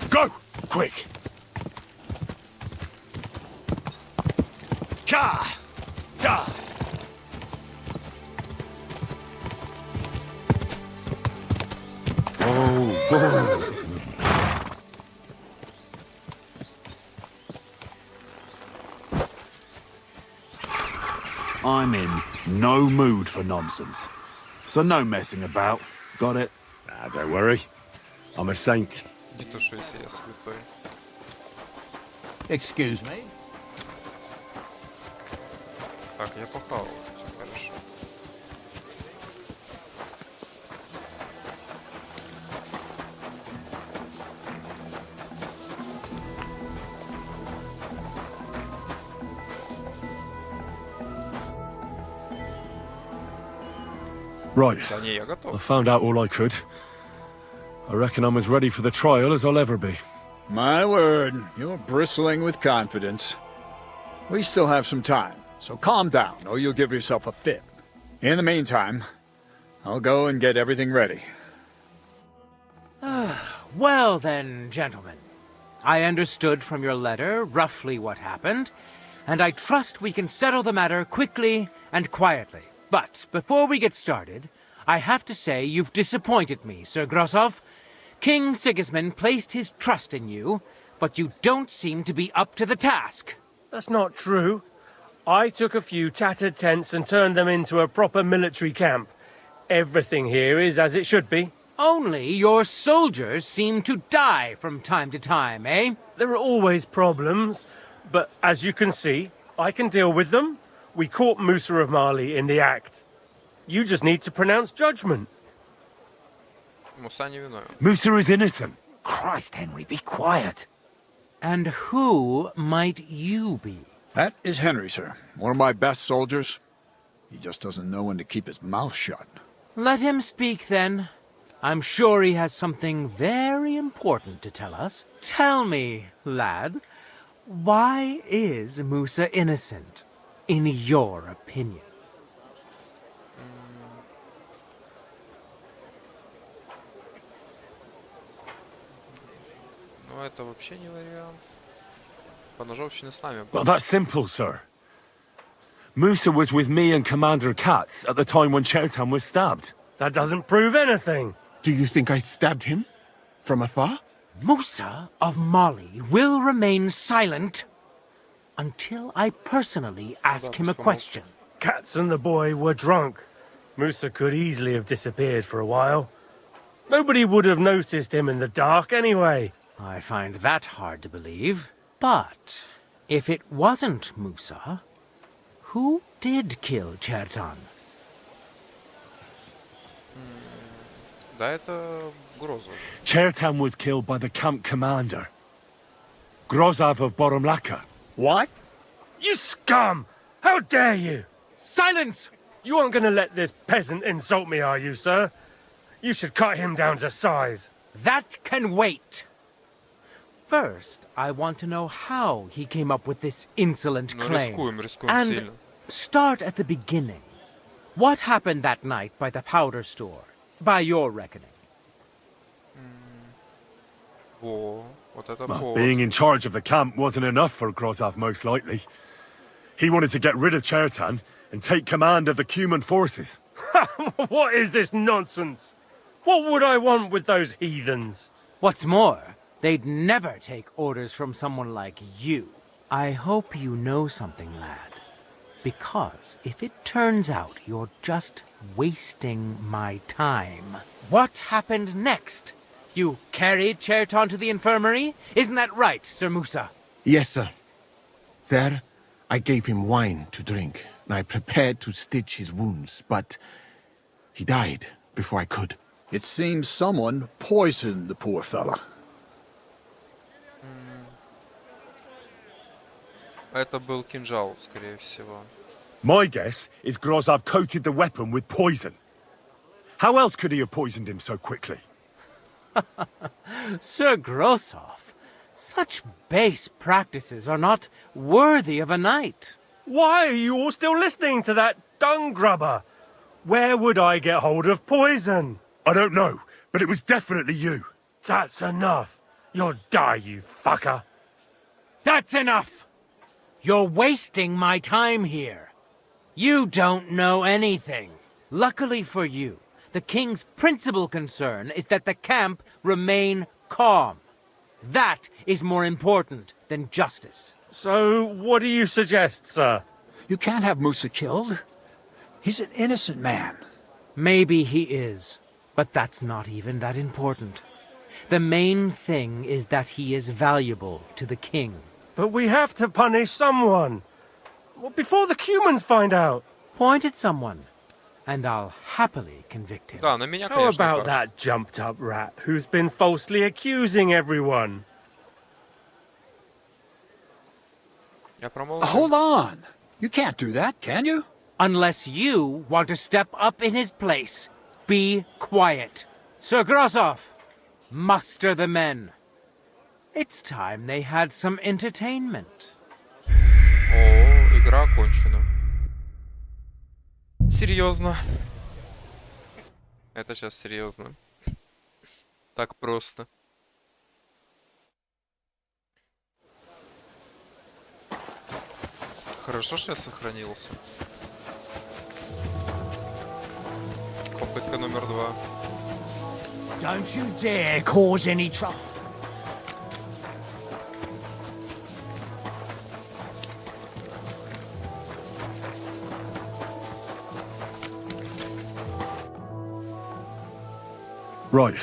Go! Quick! Ka! Ka! Oh, I'm in no mood for nonsense. So no messing about. Got it? Nah, don't worry. I'm a saint. Не то, что если я святой. Excuse me? Так, я похавал. Все хорошо. Right. Да не, я I готов. found out all I could. I reckon I'm as ready for the trial as I'll ever be. My word, you're bristling with confidence. We still have some time, so calm down, or you'll give yourself a fit. In the meantime, I'll go and get everything ready. Well then, gentlemen, I understood from your letter roughly what happened, and I trust we can settle the matter quickly and quietly. But before we get started, I have to say you've disappointed me, Sir Grosov. King Sigismund placed his trust in you, but you don't seem to be up to the task. That's not true. I took a few tattered tents and turned them into a proper military camp. Everything here is as it should be. Only your soldiers seem to die from time to time, eh? There are always problems, but as you can see, I can deal with them. We caught Musa of Mali in the act. You just need to pronounce judgment. Муса не виновен. Musa is innocent. Christ, Henry, be quiet. And who might you be? That is Henry, sir. One of my best soldiers. He just doesn't know when to keep his mouth shut. Let him speak then. I'm sure he has something very important to tell us. Tell me, lad, why is Musa innocent, in your opinion? Ну, это вообще не вариант. Поножовщина с нами Well, была. that's simple, sir. Musa was with me and Commander Katz at the time when Chertan was stabbed. That doesn't prove anything. Do you think I stabbed him? From afar? Musa of Mali will remain silent until I personally ask him a question. Katz and the boy were drunk. Musa could easily have disappeared for a while. Nobody would have noticed him in the dark anyway. I find that hard to believe. But if it wasn't Musa, who did kill Chertan? Да, это Грозов. Chertan was killed by the camp commander, Grozav of Boromlaka. What? You scum! How dare you! Silence! You aren't going to let this peasant insult me, are you, sir? You should cut him down to size. That can wait. First, I want to know how he came up with this insolent Ну, claim. рискуем And сильно. start at the beginning. What happened that night by the powder store, by your reckoning? Во, вот это Well, повод. being in charge of the camp wasn't enough for Grozav, most likely. He wanted to get rid of Chertan and take command of the Cuman forces. What is this nonsense? What would I want with those heathens? What's more, they'd never take orders from someone like you. I hope you know something, lad. Because if it turns out you're just wasting my time. What happened next? You carried Chertan to the infirmary? Isn't that right, Sir Musa? Yes, sir. There, I gave him wine to drink, and I prepared to stitch his wounds, but he died before I could. It seems someone poisoned the poor fella. Это был кинжал, скорее всего. My guess is Grozav coated the weapon with poison. How else could he have poisoned him so quickly? Sir Grosov, such base practices are not worthy of a knight. Why are you all still listening to that dung grubber? Where would I get hold of poison? I don't know, but it was definitely you. That's enough. You'll die, you fucker. That's enough! You're wasting my time here. You don't know anything. Luckily for you, the king's principal concern is that the camp remain calm. That is more important than justice. So, what do you suggest, sir? You can't have Musa killed. He's an innocent man. Maybe he is, but that's not even that important. The main thing is that he is valuable to the king. But we have to punish someone. Well, before the Cumans find out. Point at someone, and I'll happily convict him. Да, на меня, How конечно, about укажет. that jumped-up rat who's been falsely accusing everyone? Я промолчу. Hold on. You can't do that, can you? Unless you want to step up in his place. Be quiet. Sir Grosov, muster the men. It's time they had some entertainment. О, игра окончена. Серьезно. Это сейчас серьезно. Так просто. Хорошо, что я сохранился. Попытка номер 2. Don't you dare cause any trouble. Right.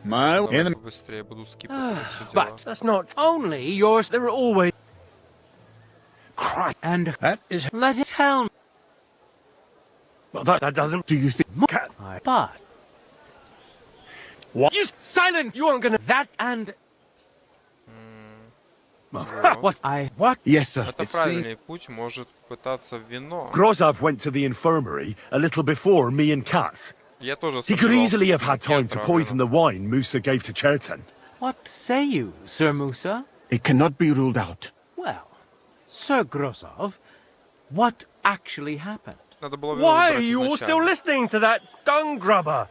My in the Быстрее буду скипать это всё дело. But that's not only yours. There are always. Christ. And that is let it tell me. Well, that doesn't. Do you think... Cat. But What? You silent. You aren't gonna. that and Вот. what? Yes, sir. Это It seems... правильный путь, может пытаться вино. Grozov went to the infirmary a little before me and Katz. Я тоже He could собирался easily have had time пить to отравлено. poison the wine Musa gave to Cherton. What say you, Sir Musa? It cannot be ruled out. Well, Sir Grozov, what actually happened? Надо было вино Why are выбрать you all still изначально. listening to that dung grubber?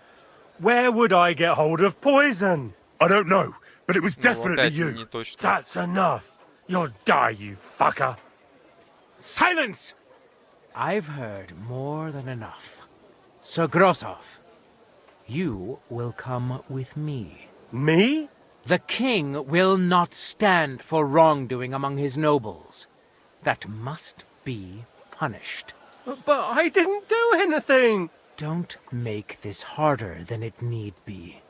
Where would I get hold of poison? I don't know, but it was Ну, definitely опять you. не точно. That's enough. You'll die, you fucker. Silence! I've heard more than enough. Sir Grozov, you will come with me. Me? The king will not stand for wrongdoing among his nobles. That must be punished. But I didn't do anything. Don't make this harder than it need be.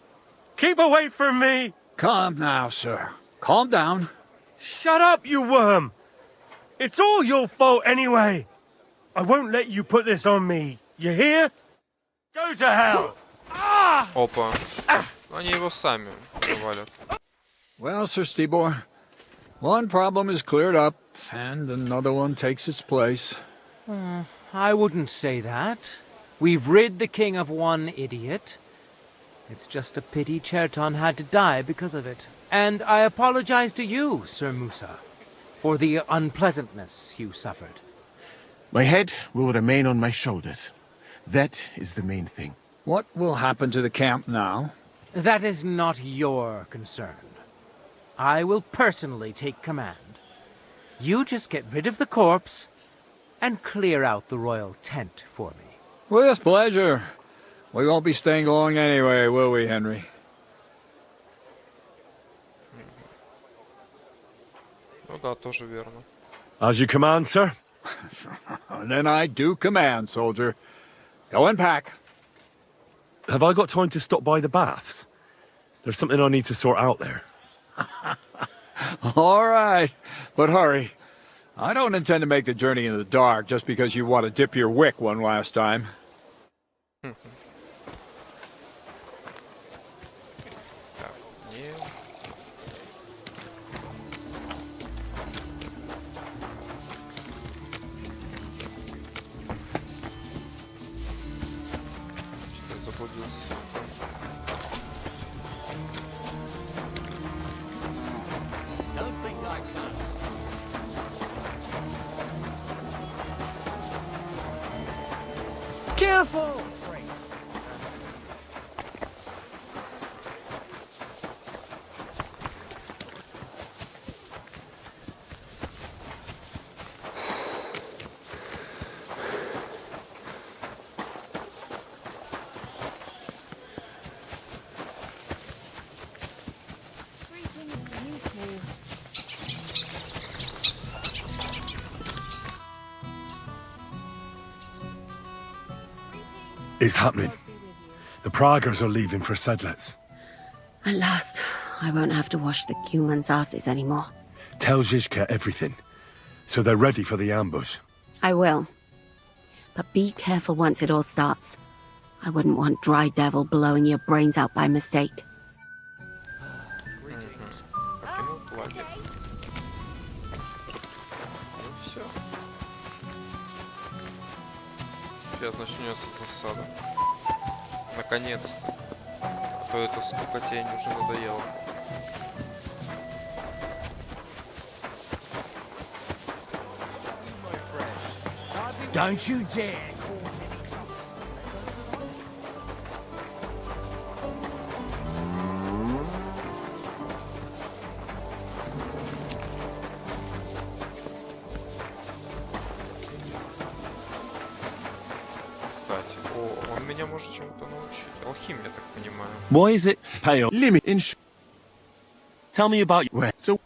Keep away from me. Calm now, sir. Calm down. Shut up, you worm. It's all your fault anyway. I won't let you put this on me. You hear? Go to hell. Опа. Они его сами завалят. Well, Sir Stibor, one problem is cleared up, and another one takes its place. I wouldn't say that. We've rid the king of one idiot. It's just a pity Cherton had to die because of it. And I apologize to you, Sir Musa, for the unpleasantness you suffered. My head will remain on my shoulders. That is the main thing. What will happen to the camp now? That is not your concern. I will personally take command. You just get rid of the corpse and clear out the royal tent for me. With pleasure. We won't be staying long anyway, will we, Henry? Ну да, тоже верно. As you command, sir. Then I do command, soldier. Go and pack. Have I got time to stop by the baths? There's something I need to sort out there. All right, but hurry. I don't intend to make the journey in the dark just because you want to dip your wick one last time. Так, не. Что-то я заблудился. Careful! It's happening. The Praggers are leaving for Sedlets. At last, I won't have to wash the humans' asses anymore. Tell Zizka everything, so they're ready for the ambush. I will. But be careful once it all starts. I wouldn't want Dry Devil blowing your brains out by mistake. Покинул лагерь. Ну все. Сейчас начнется засада. Наконец-то. А то эта скукотень уже надоела. Don't you dare! Кстати, он меня может чему-то научить. Алхимия, я так понимаю. Why is it pale? Limit in sh... Tell me about Where? So,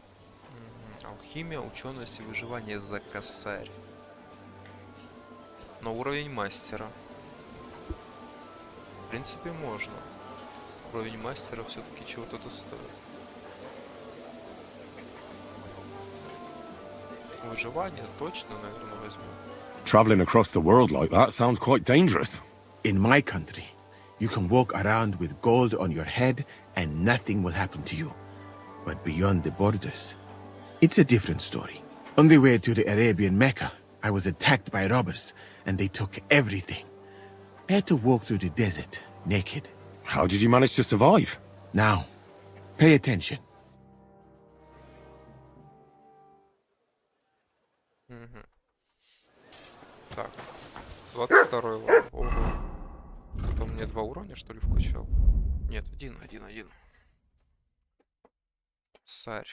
Алхимия, ученость и выживание за косарь. На уровень мастера. В принципе, можно. Уровень мастера все-таки чего-то достоит. Выживание точно, наверное, возьму. Traveling across the world like that sounds quite dangerous. In my country, you can walk around with gold on your head and nothing will happen to you. But beyond the borders, it's a different story. On the way to the Arabian Mecca, I was attacked by robbers and they took everything. I had to walk through the desert, naked. How did you manage to survive? Now, pay attention. Угу. Так, 22 уровень. Ого. Это он мне 2 уровня, что ли, вкачал? Нет, один. Царь.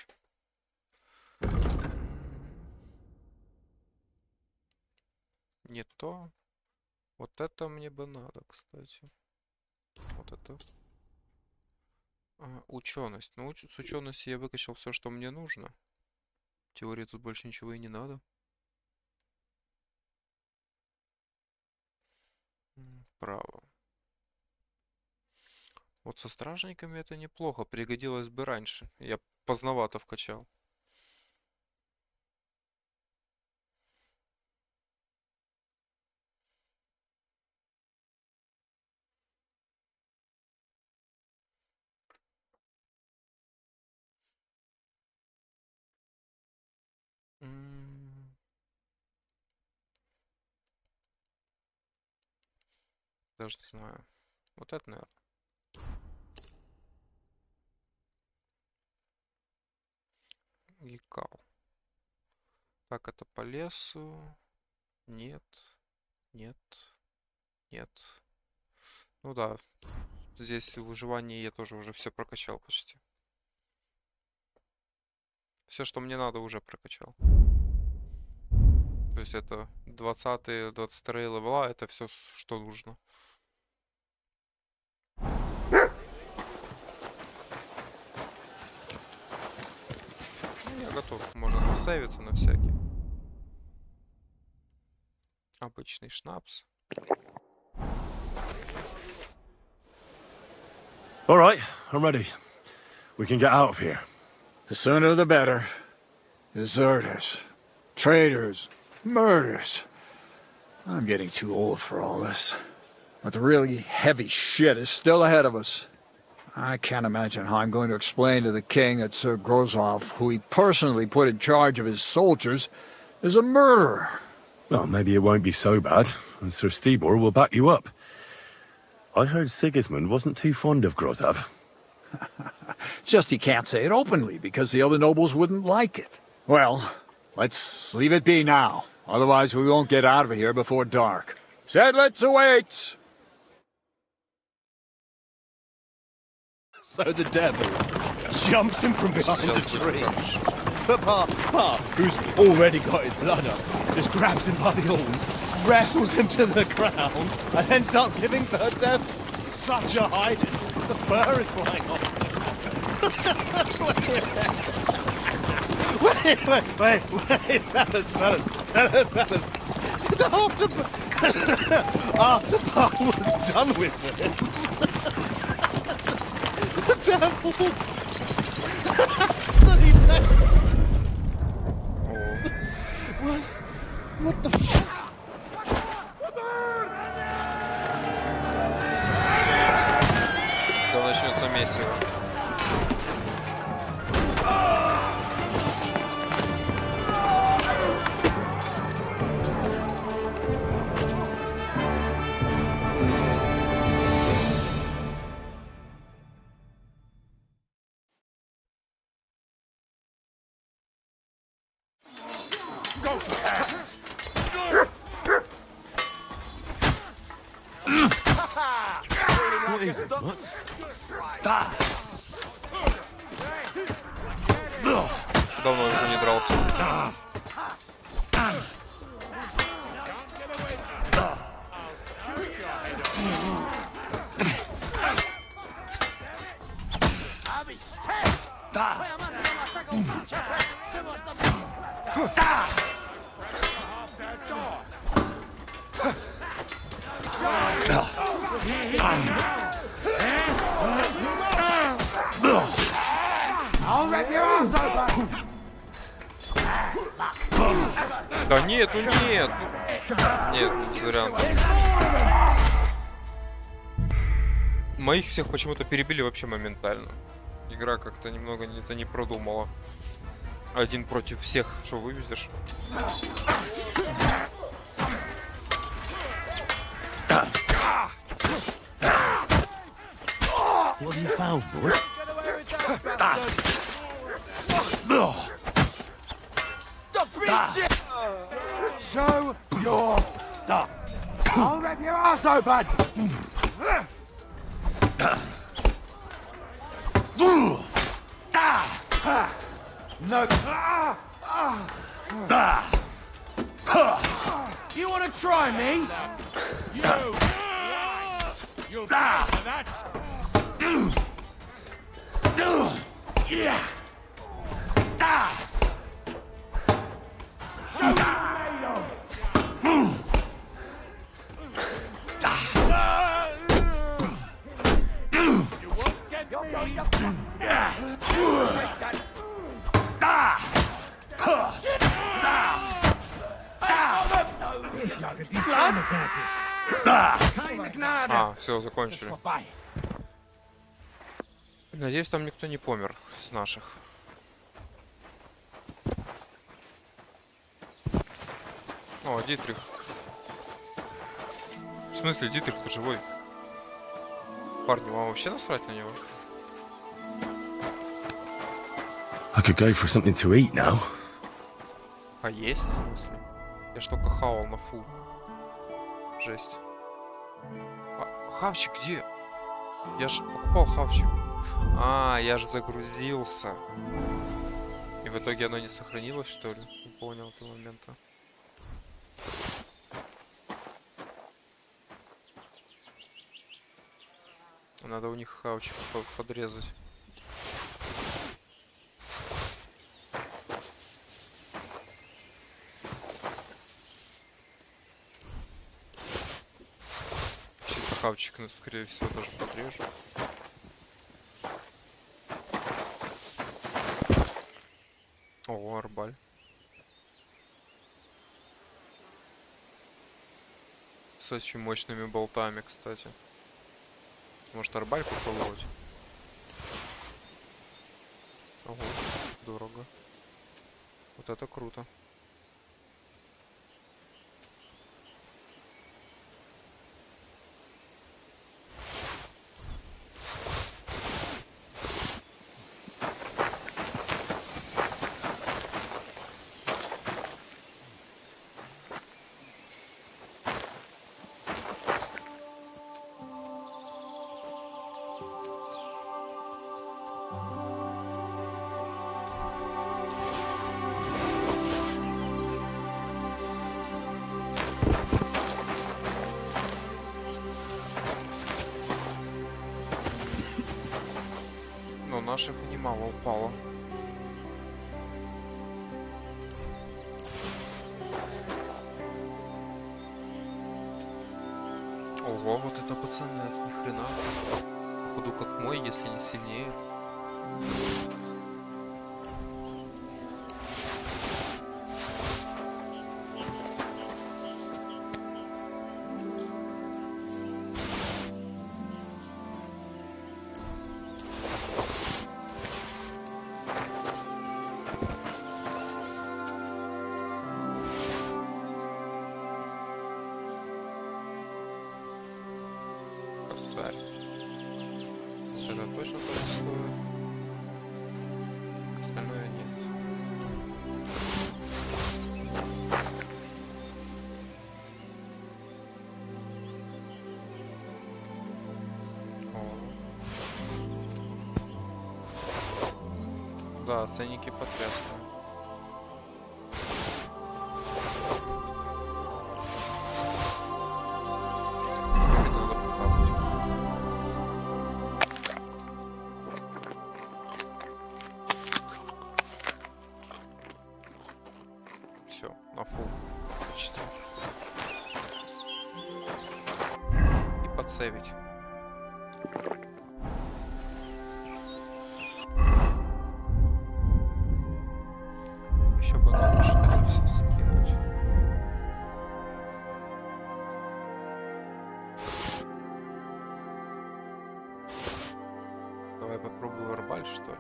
Не то. Вот это мне бы надо, кстати. Вот это. Ученость. Ну, с учености я выкачал все, что мне нужно. В теории тут больше ничего и не надо. Право. Вот со стражниками это неплохо. Пригодилось бы раньше. Я поздновато вкачал. Даже не знаю. Вот это, наверное. Гикал. Так, это по лесу. Нет. Ну да. Здесь в выживании я тоже уже все прокачал почти. Все, что мне надо, уже прокачал. То есть это 20-е, 22-е левела, это все, что нужно. Я готов. Можно насейвиться на всякий. Обычный шнапс. All right, I'm ready. We can get out of here. The sooner the better. Deserters, traitors, murders. I'm getting too old for all this. But the really heavy shit is still ahead of us. I can't imagine how I'm going to explain to the king that Sir Grozov, who he personally put in charge of his soldiers, is a murderer. Well, maybe it won't be so bad, and Sir Stibor will back you up. I heard Sigismund wasn't too fond of Grozov. Just he can't say it openly, because the other nobles wouldn't like it. Well, let's leave it be now. Otherwise we won't get out of here before dark. Settlers await! So the devil jumps him from behind a tree. But Pa, who's already got his blood up, just grabs him by the horns, wrestles him to the ground, and then starts giving the devil such a hiding. The fur is flying off. Wait, fellas. After Pa was done with it, the devil. So he says, what the fuck? Да начнется месиво. Давно уже не дрался. Да нет, ну нет. Нет, без вариантов. Моих всех почему-то перебили вообще моментально. Игра как-то немного это не продумала. Один против всех, что вывезешь. What have you found, boy? Show your stuff. I'll rip your ass open. No. You want to try me? You'll that. Yeah. А, все, закончили. Надеюсь, там никто не помер из наших. О, Дитрих. В смысле, Дитрих-то живой? Парни, вам вообще насрать на него? I could go for something to eat now. А есть, в смысле? Я ж только хавал на фул. Жесть. А, хавчик где? Я ж покупал хавчик. А, я же загрузился. И в итоге оно не сохранилось, что ли? Не понял этого момента. Надо у них хавчик подрезать. Чисто хавчик, скорее всего, тоже подрежу. О, арбаль. С очень мощными болтами, кстати. Может, арбаль попробовать? Ого, дорого. Вот это круто. Но наших немало упало. Ого, вот это пацаны, это ни хрена. Походу как мой, если не сильнее. Косарь. Вот это точно тоже стоит. Остальное нет. О. Да, ценники потрясные. Все, на фул почти. И подсейвить. Еще бы надо что-то все скинуть. Давай попробую арбаль, что ли.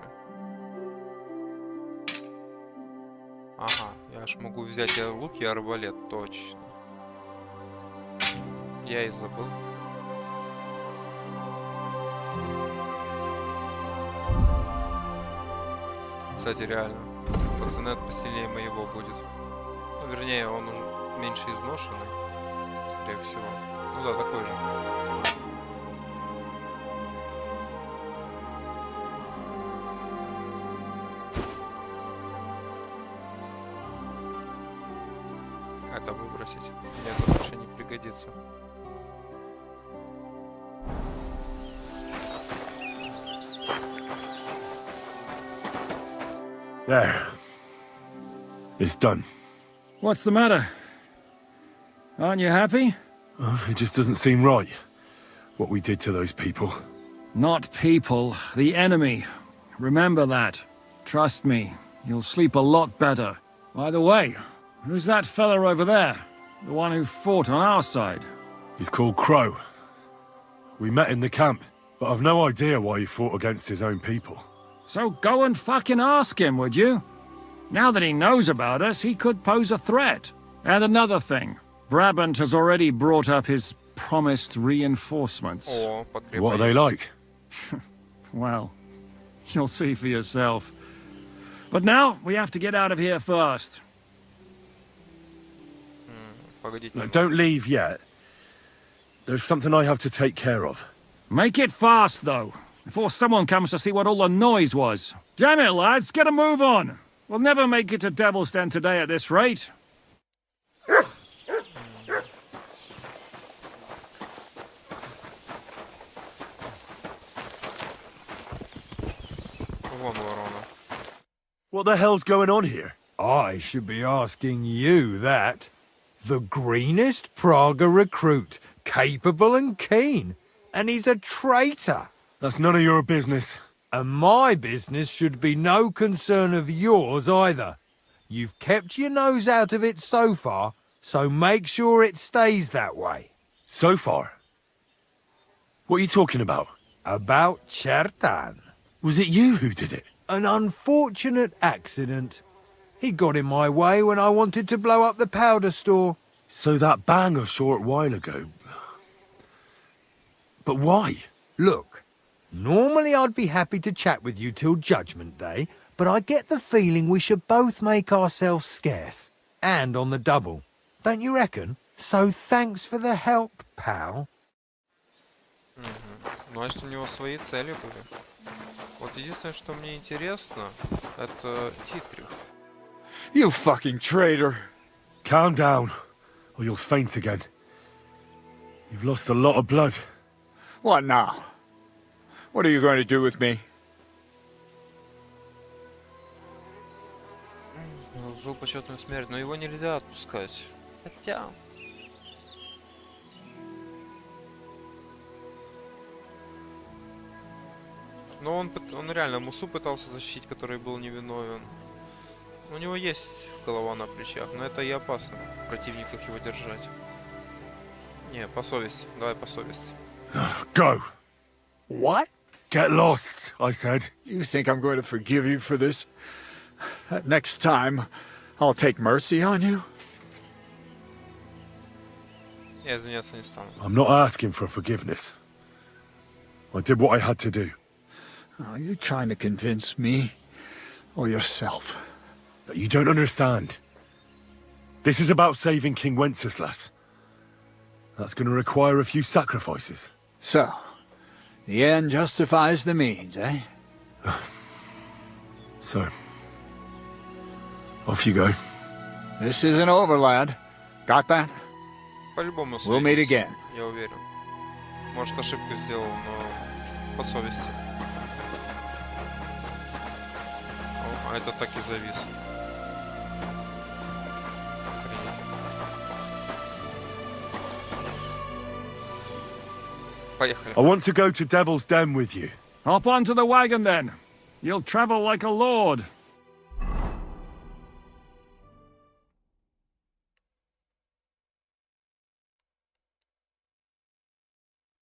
Ага, я аж могу взять и лук, и арбалет, точно. Я и забыл. Кстати, реально, пацанет посильнее моего будет. Ну, вернее, он уже меньше изношенный, скорее всего. Ну да, такой же. Это выбросить. Мне это больше не пригодится. There. It's done. What's the matter? Aren't you happy? Oh, it just doesn't seem right, what we did to those people. Not people, the enemy. Remember that. Trust me, you'll sleep a lot better. By the way, who's that fella over there? The one who fought on our side? He's called Crow. We met in the camp, but I've no idea why he fought against his own people. So go and fucking ask him, would you? Now that he knows about us, he could pose a threat. And another thing, Brabant has already brought up his promised reinforcements. О, What are they like? Well, you'll see for yourself. But now, we have to get out of here first. Погодите. No, don't leave yet. There's something I have to take care of. Make it fast, though, before someone comes to see what all the noise was. Damn it, lads, get a move on. We'll never make it to Devil's Den today at this rate. Вон ворона. What the hell's going on here? I should be asking you that. The greenest Praga recruit, capable and keen. And he's a traitor. That's none of your business. And my business should be no concern of yours either. You've kept your nose out of it so far, so make sure it stays that way. So far? What are you talking about? About Chertan. Was it you who did it? An unfortunate accident. He got in my way when I wanted to blow up the powder store. So that bang a short while ago. But why? Look, normally I'd be happy to chat with you till Judgment Day, but I get the feeling we should both make ourselves scarce. And on the double. Don't you reckon? So thanks for the help, pal. Значит, у него свои цели были. Вот единственное, что мне интересно, это титры. You fucking traitor. Calm down, or you'll faint again. You've lost a lot of blood. What now? What are you going to do with me? Он жил почетную смерть, но его нельзя отпускать. Хотя... Но он реально Мусу пытался защитить, который был невиновен. У него есть голова на плечах, но это и опасно в противниках его держать. Не, по совести. Давай по совести. Go! What? Get lost, I said. You think I'm going to forgive you for this? Next time, I'll take mercy on you? Я извиняться не стану. I'm not asking for forgiveness. I did what I had to do. Are you trying to convince me or yourself? You don't understand. This is about saving King Wenceslas. That's going to require a few sacrifices. So, the end justifies the means, eh? So, off you go. This isn't over, lad. Got that? По-любому We'll meet сойдётся, again. я уверен. Может, ошибку сделал, но по совести. О, а это так и завис. Поехали. I want to go to Devil's Den with you. Hop onto the wagon, then. You'll travel like a lord.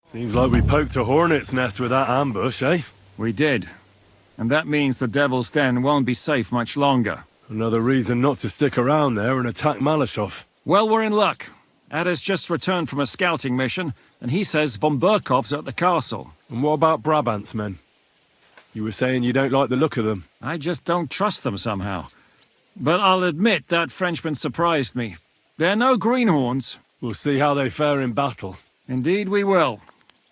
Seems like we poked a hornet's nest with that ambush, eh? We did. And that means the Devil's Den won't be safe much longer. Another reason not to stick around there and attack Malashov. Well, we're in luck. Ada's just returned from a scouting mission, and he says von Burkov's at the castle. And what about Brabant's men? You were saying you don't like the look of them. I just don't trust them somehow. But I'll admit that Frenchman surprised me. They're no greenhorns. We'll see how they fare in battle. Indeed we will.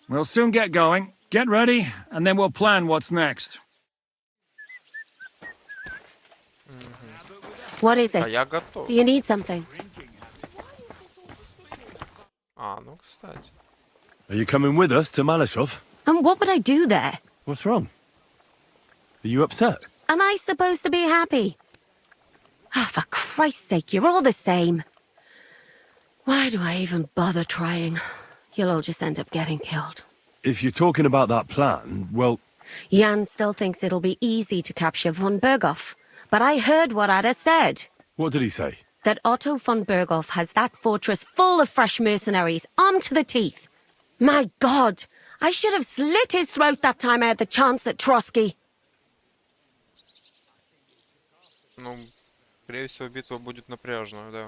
We'll soon get going. Get ready, and then we'll plan what's next. What is А it? я готов. Do you need something? А, ну, кстати. Are you coming with us to Malashov? And what would I do there? What's wrong? Are you upset? Am I supposed to be happy? Oh, for Christ's sake, you're all the same. Why do I even bother trying? You'll all just end up getting killed. If you're talking about that plan, well, Jan still thinks it'll be easy to capture von Berghoff. But I heard what Ada said. what did he say? That Otto von Berghoff has that fortress full of fresh mercenaries, armed to the teeth. My God, I should have slit his throat that time I had the chance at Trotsky. Ну, скорее всего, битва будет напряжная, да.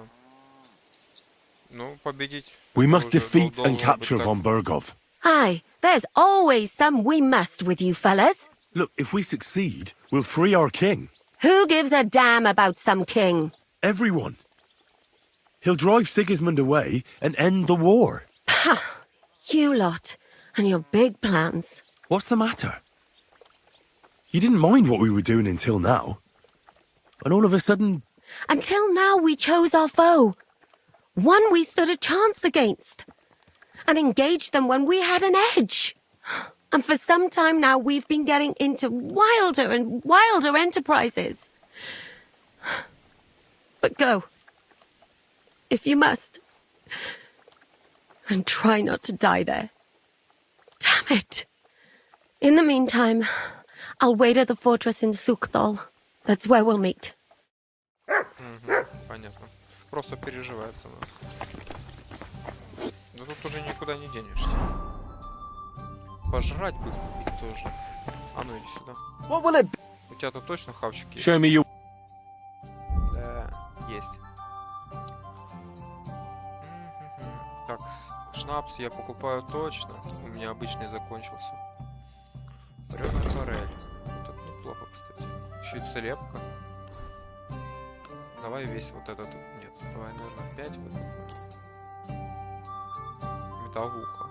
Ну, победить... We это must уже defeat должно and быть capture так. von Berghoff. Aye, there's always some we must with you fellas. Look, if we succeed, we'll free our king. Who gives a damn about some king? Everyone. He'll drive Sigismund away and end the war. Ha! You lot, and your big plans. What's the matter? You didn't mind what we were doing until now. And all of a sudden, Until now we chose our foe. One we stood a chance against. And engaged them when we had an edge. And for some time now we've been getting into wilder and wilder enterprises. But go. If you must. And try not to die there. Damn it. In the meantime, I'll wait at the fortress in Sukdal. That's where we'll meet. Понятно. Просто переживается нас. Да тут уже никуда не денешься. Пожрать бы купить тоже. А ну иди сюда. What will it be? У тебя тут точно хавчик есть? show me your... Да, есть. Так, шнапс я покупаю точно. У меня обычный закончился. Вареная форель. Вот это неплохо, кстати. Еще и целебка. Давай весь вот этот. Нет, давай, наверное, 5 выкупим. Медовуха.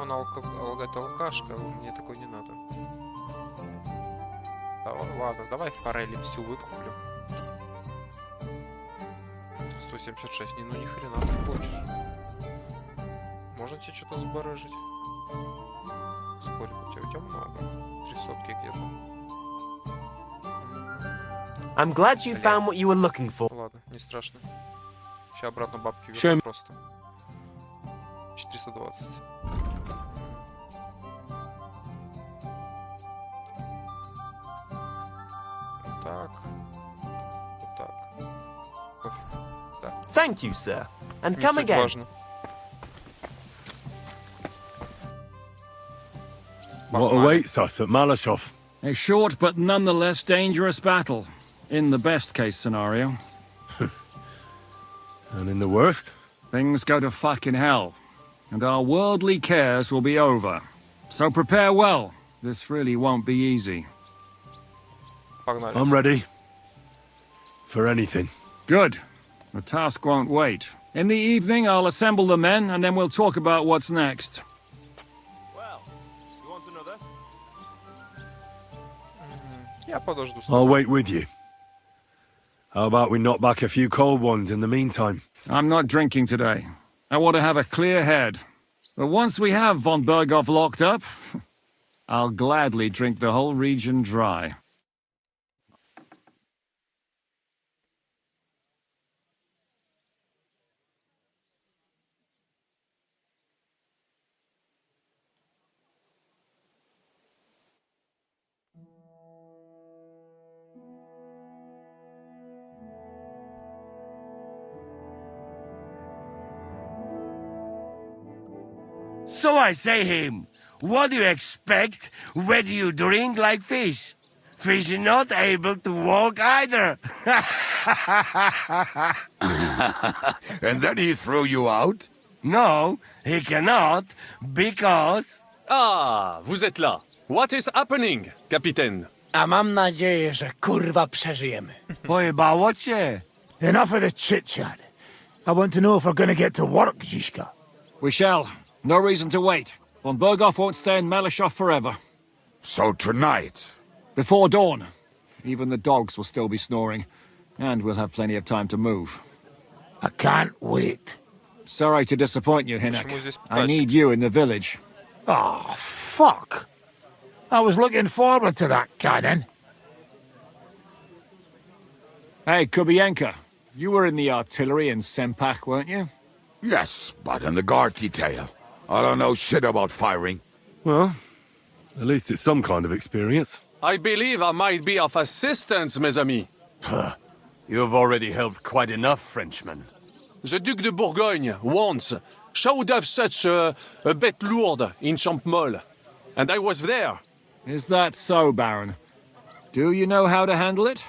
Она это алкашка, мне такой не надо. Да, ладно, давай форели всю выкуплю. 176, ну ни хрена ты хочешь. Можно тебе что-то сбарыжить? Сколько у тебя много? 300 где-то. I'm glad you found what you were looking for. Ладно, не страшно. Сейчас обратно бабки Чем? верну просто. 420. Вот так. Вот так. Да. Thank you, sir. And Не come суть again. важно. What Погнали. awaits us at Malashov? A short but nonetheless dangerous battle. In the best case scenario. And in the worst? Things go to fucking hell. And our worldly cares will be over. So prepare well. This really won't be easy. Погнали. I'm ready. For anything. Good. The task won't wait. In the evening, I'll assemble the men, and then we'll talk about what's next. Well, you want another? Я подожду. I'll wait with you. How about we knock back a few cold ones in the meantime? I'm not drinking today. I want to have a clear head. But once we have von Berghoff locked up, I'll gladly drink the whole region dry. So I say him, What do you expect? Where do you drink like fish? Fish are not able to walk either. And then he threw you out? No, he cannot, because... Ah, vous êtes là. What is happening, Capitaine? A mam nadzieję, że kurwa przeżyjemy. Pojebało cię. Enough of the chit-chat. I want to know if we're gonna get to work, Zizka. We shall. No reason to wait. Von Berghoff won't stay in Malishov forever. So tonight. Before dawn. Even the dogs will still be snoring. And we'll have plenty of time to move. I can't wait. Sorry to disappoint you, Hinnock. Почему здесь I птасик? need you in the village. Oh, fuck. I was looking forward to that, Cannon. Hey, Kubienka. You were in the artillery in Sempak, weren't you? Yes, but in the guard detail. I don't know shit about firing. Well, at least it's some kind of experience. I believe I might be of assistance, mes amis. You've already helped quite enough, Frenchman. The Duc de Bourgogne once showed off such a bête lourde in Champmol, and I was there. Is that so, Baron? Do you know how to handle it?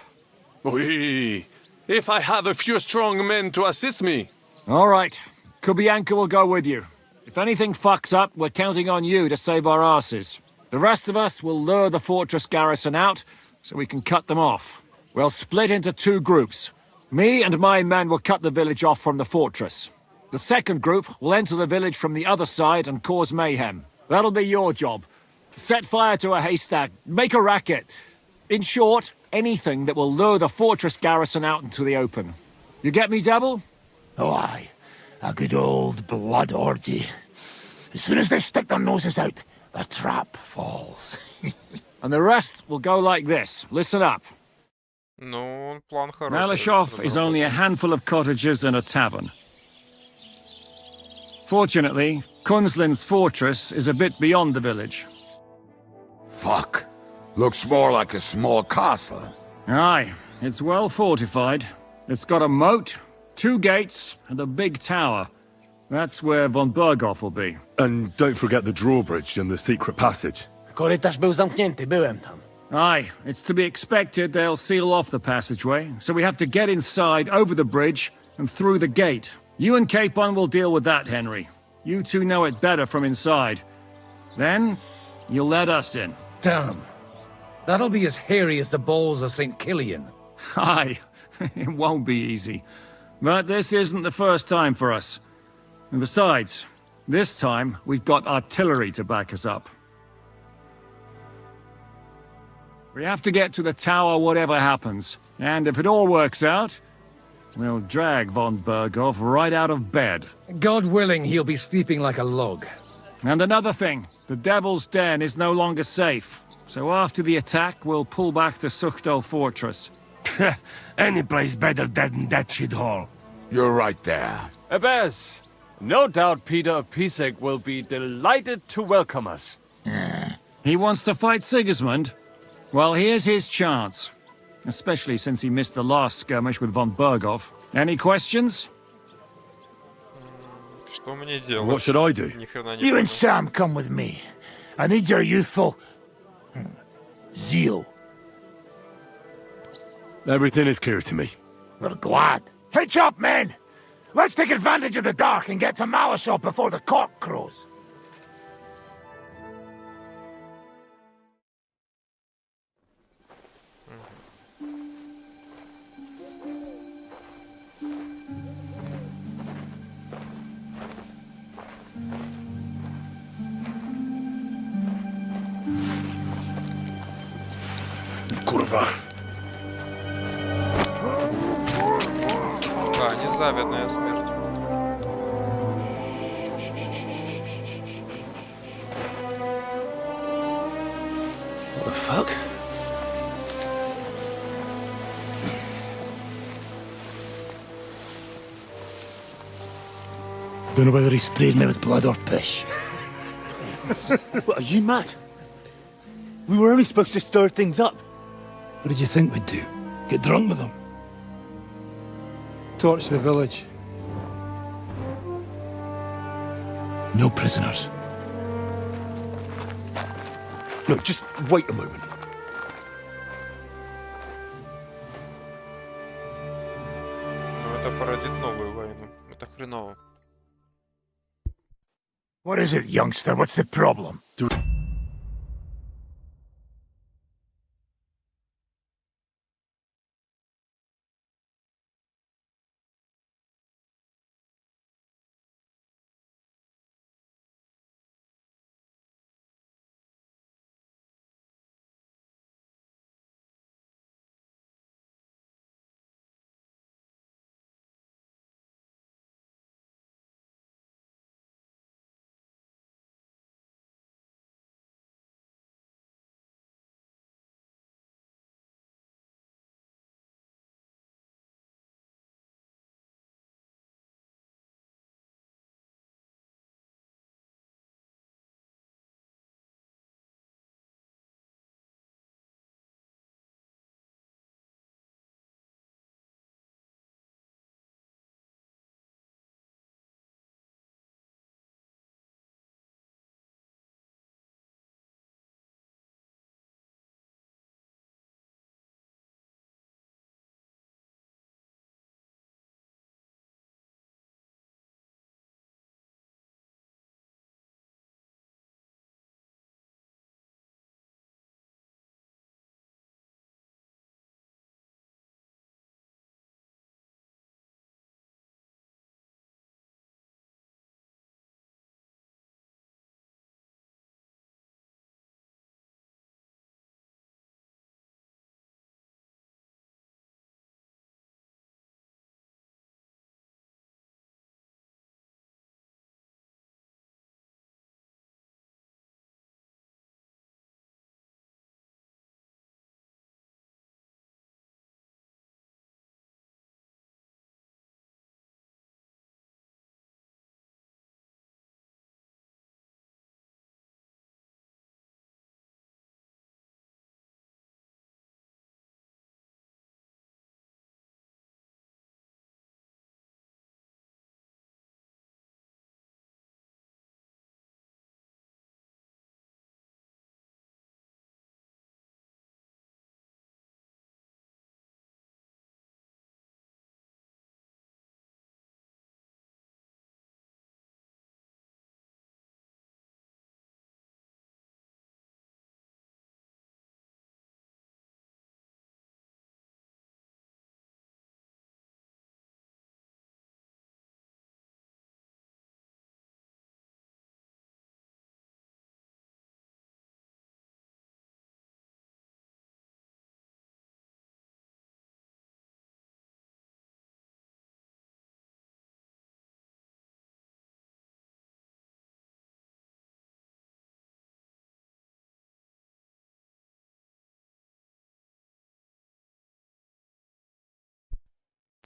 Oui, if I have a few strong men to assist me. All right. Kubienka will go with you. If anything fucks up, we're counting on you to save our asses. The rest of us will lure the fortress garrison out so we can cut them off. We'll split into two groups. Me and my men will cut the village off from the fortress. The second group will enter the village from the other side and cause mayhem. That'll be your job. Set fire to a haystack, make a racket. In short, anything that will lure the fortress garrison out into the open. You get me, Devil? Oh, aye. A good old blood orgy. As soon as they stick their noses out, the trap falls. And the rest will go like this. Listen up. Ну, план хороший. Malishov is only a handful of cottages and a tavern. Fortunately, Kunzlin's fortress is a bit beyond the village. Fuck. Looks more like a small castle. Aye, it's well fortified. It's got a moat, 2 gates, and a big tower. That's where von Berghoff will be. And don't forget the drawbridge and the secret passage. Korytarz był zamknięty, byłem tam. Aye, it's to be expected they'll seal off the passageway, so we have to get inside, over the bridge, and through the gate. You and Capon will deal with that, Henry. You two know it better from inside. Then, you'll let us in. Damn. That'll be as hairy as the balls of St. Killian. Aye, it won't be easy. But this isn't the first time for us. And besides, this time we've got artillery to back us up. We have to get to the tower whatever happens. And if it all works out, we'll drag von Berghoff right out of bed. God willing, he'll be sleeping like a log. And another thing, the Devil's Den is no longer safe. So after the attack, we'll pull back to Suchto Fortress. Any place better than that shithole. You're right there. Abbas, no doubt Peter of Pisek will be delighted to welcome us. He wants to fight Sigismund? Well, here's his chance. Especially since he missed the last skirmish with von Berghoff. Any questions? Что мне делать? What should I do? Ни хрена не You понял. and Sam come with me. I need your youthful... zeal. Everything is clear to me. We're glad. Hitch up, men! Let's take advantage of the dark and get to Malishov before the cock crows. Kurwa. Да, незавидная смерть. What the fuck? Don't know whether he sprayed me with blood or piss. What, are you mad? We were only supposed to stir things up. What did you think we'd do? Get drunk with them? Torch the village. No prisoners. Look, just wait a moment. Но это породит новую войну. Это хреново. What is it, youngster? What's the problem?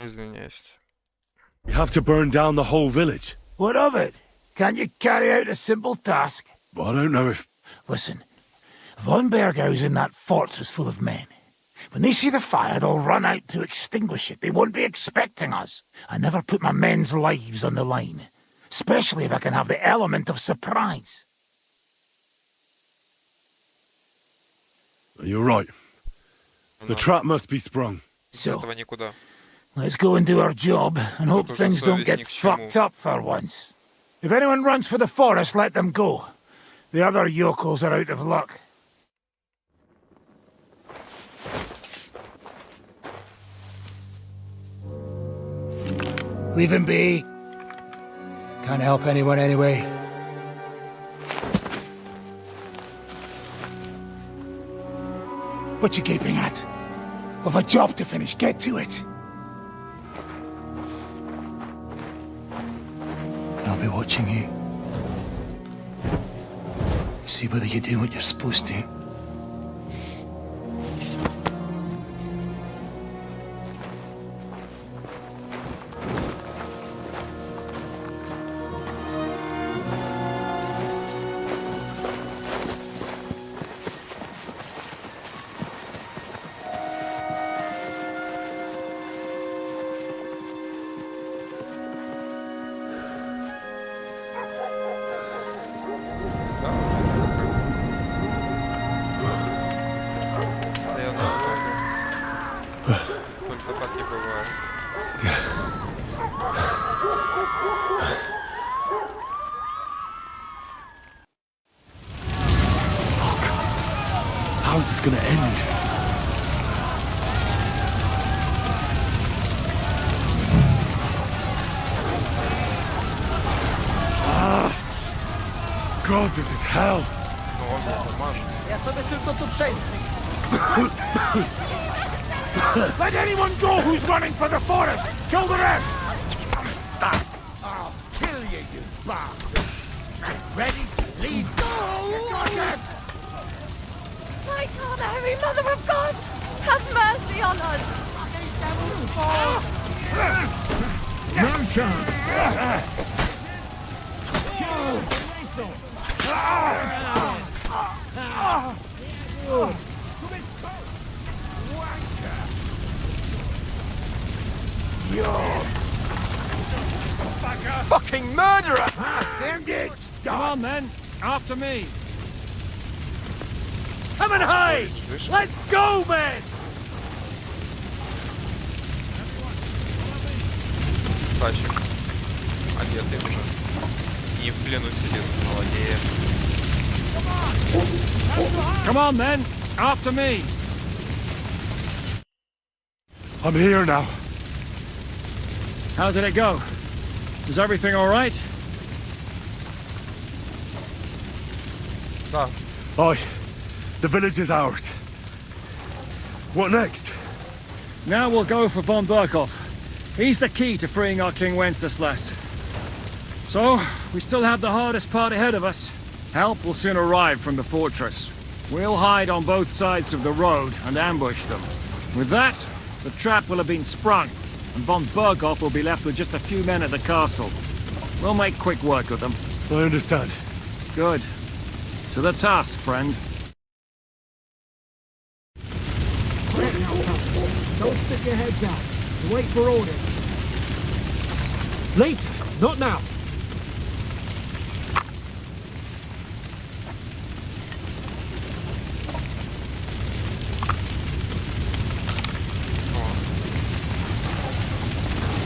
Извиняюсь. You have to burn down the whole village. What of it? Can't you carry out a simple task? But I don't know if... Listen, Von Bergau's in that fortress full of men. When they see the fire, they'll run out to extinguish it. They won't be expecting us. I never put my men's lives on the line, especially if I can have the element of surprise. You're right. The trap must be sprung. Без этого никуда. Let's go and do our job and hope уже things don't совесть get ни к чему. fucked up for once. If anyone runs for the forest, let them go. The other yokels are out of luck. Leave him be. Can't help anyone anyway. What you gaping at? We've a job to finish. Get to it. I'll be watching you. See whether you do what you're supposed to. gonna end. God, this is hell. Ну, он мне поможет. Ja sobie tylko tu przejdę. Let anyone go who's running for the forest! Kill the rest! I'll kill you, you bastard! Get ready to leave! My God, Mary, Mother of God, have mercy on us! No chance. Fucking murderer! Come on, then. After me. Come and hide! Let's go, men! Тащик. Одетый уже. Не в плену сидит. Молодец. Come on, then. After me. I'm here now. How did it go? Is everything all right? Да. Aye, the village is ours. What next? Now we'll go for von Berkhoff. He's the key to freeing our King Wenceslas. So, we still have the hardest part ahead of us. Help will soon arrive from the fortress. We'll hide on both sides of the road and ambush them. With that, the trap will have been sprung, and von Berkhoff will be left with just a few men at the castle. We'll make quick work of them. I understand. Good. To the task, friend. Don't stick your head down. Wait for orders. Late, not now.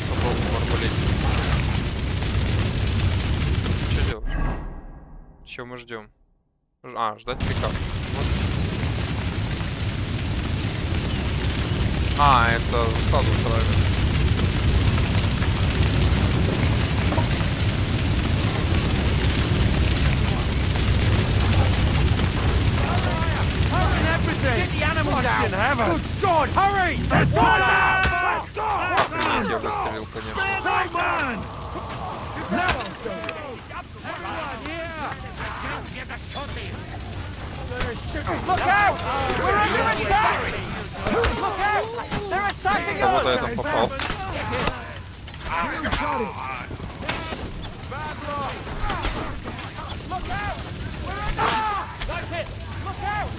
Попробуем арбалетик. Что делать? Чего мы ждем? А, ждать приказ. Вот. А, это засаду устраивает. Get the animals out! Good God, hurry! Let's go! Let's go! Охренеть, я выстрелил, конечно. Simon! Look out! We're under attack! Look out! They're attacking us! Кого-то я там попал. Look out! We're under attack! That's it! Look out!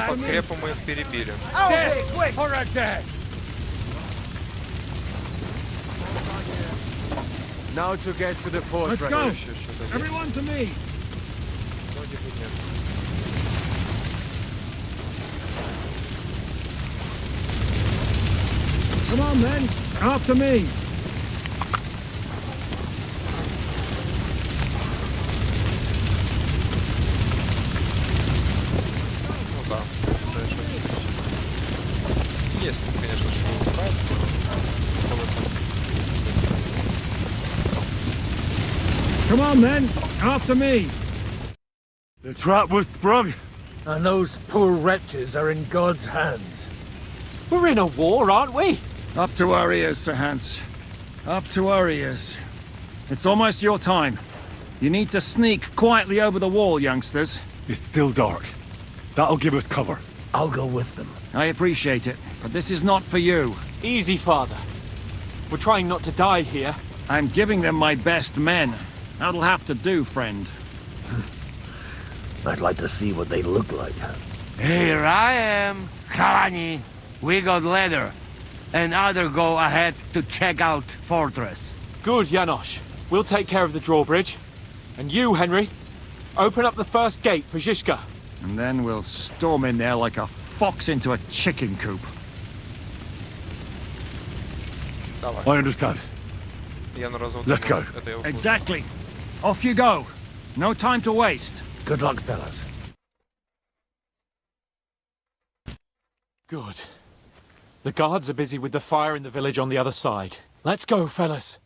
По крепу мы их перебили. Now to get to the fortress. Еще что-то есть. Everyone to me. Вроде бы нет. Come on, then. After me. Ну да. Дальше есть тут, конечно, что убрать. Come on, then. After me. The trap was sprung. And those poor wretches are in God's hands. We're in a war, aren't we? Up to our ears, Sir Hans. Up to our ears. It's almost your time. You need to sneak quietly over the wall, youngsters. It's still dark. That'll give us cover. I'll go with them. I appreciate it, but this is not for you. Easy, Father. We're trying not to die here. I'm giving them my best men. That'll have to do, friend. I'd like to see what they look like. Here I am, Kalani. We got leather. And other go ahead to check out fortress. Good, Janosch. We'll take care of the drawbridge. And you, Henry, open up the first gate for Zizka. And then we'll storm in there like a fox into a chicken coop. Давай. I understand. Я на развод. Let's go. Это я услышал. Exactly. Off you go. No time to waste. Good luck, fellas. Good. The guards are busy with the fire in the village on the other side. Let's go, fellas.